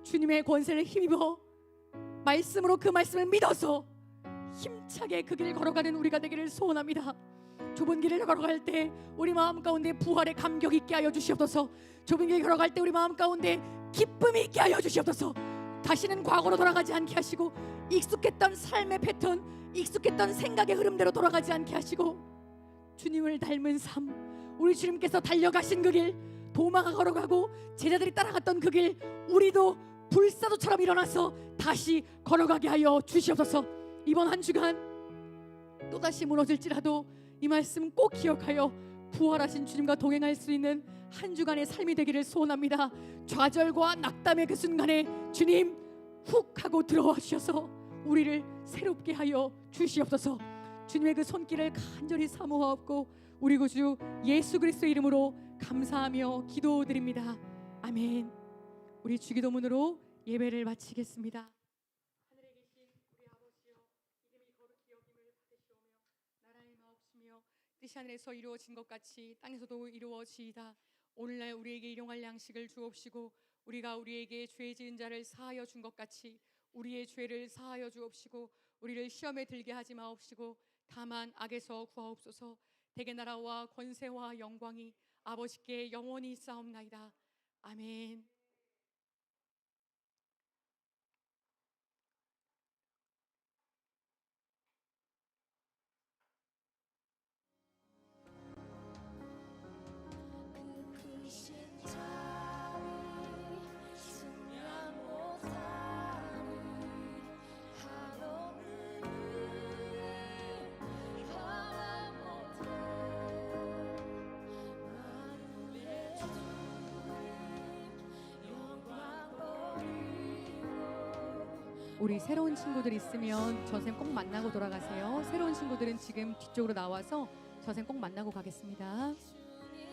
주님의 권세를 힘입어 말씀으로 그 말씀을 믿어서 힘차게 그 길을 걸어가는 우리가 되기를 소원합니다. 좁은 길을 걸어갈 때 우리 마음 가운데 부활의 감격이 있게 하여 주시옵소서. 좁은 길을 걸어갈 때 우리 마음 가운데 기쁨이 있게 하여 주시옵소서. 다시는 과거로 돌아가지 않게 하시고 익숙했던 삶의 패턴, 익숙했던 생각의 흐름대로 돌아가지 않게 하시고 주님을 닮은 삶, 우리 주님께서 달려가신 그 길, 도마가 걸어가고 제자들이 따라갔던 그 길, 우리도 불사조처럼 일어나서 다시 걸어가게 하여 주시옵소서. 이번 한 주간 또다시 무너질지라도 이 말씀 꼭 기억하여 부활하신 주님과 동행할 수 있는 한 주간의 삶이 되기를 소원합니다. 좌절과 낙담의 그 순간에 주님 훅 하고 들어와 주셔서 우리를 새롭게 하여 주시옵소서. 주님의 그 손길을 간절히 사모하옵고 우리 구주 예수 그리스도의 이름으로 감사하며 기도드립니다. 아멘. 우리 주기도문으로 예배를 마치겠습니다. 하늘에 계신 우리 아버지여, 이름이 거룩히 여김을 받으시오며 나라의 마옵시며 뜻이 하늘에서 이루어진 것 같이 땅에서도 이루어지이다. 오늘날 우리에게 일용할 양식을 주옵시고 우리가 우리에게 죄 지은 자를 사하여 준 것 같이 우리의 죄를 사하여 주옵시고 우리를 시험에 들게 하지 마옵시고 다만 악에서 구하옵소서. 대개 나라와 권세와 영광이 아버지께 영원히 있사옵나이다. 아멘. 우리 새로운 친구들 있으면 저쌤 꼭 만나고 돌아가세요. 새로운 친구들은 지금 뒤쪽으로 나와서 저쌤 꼭 만나고 가겠습니다. 주님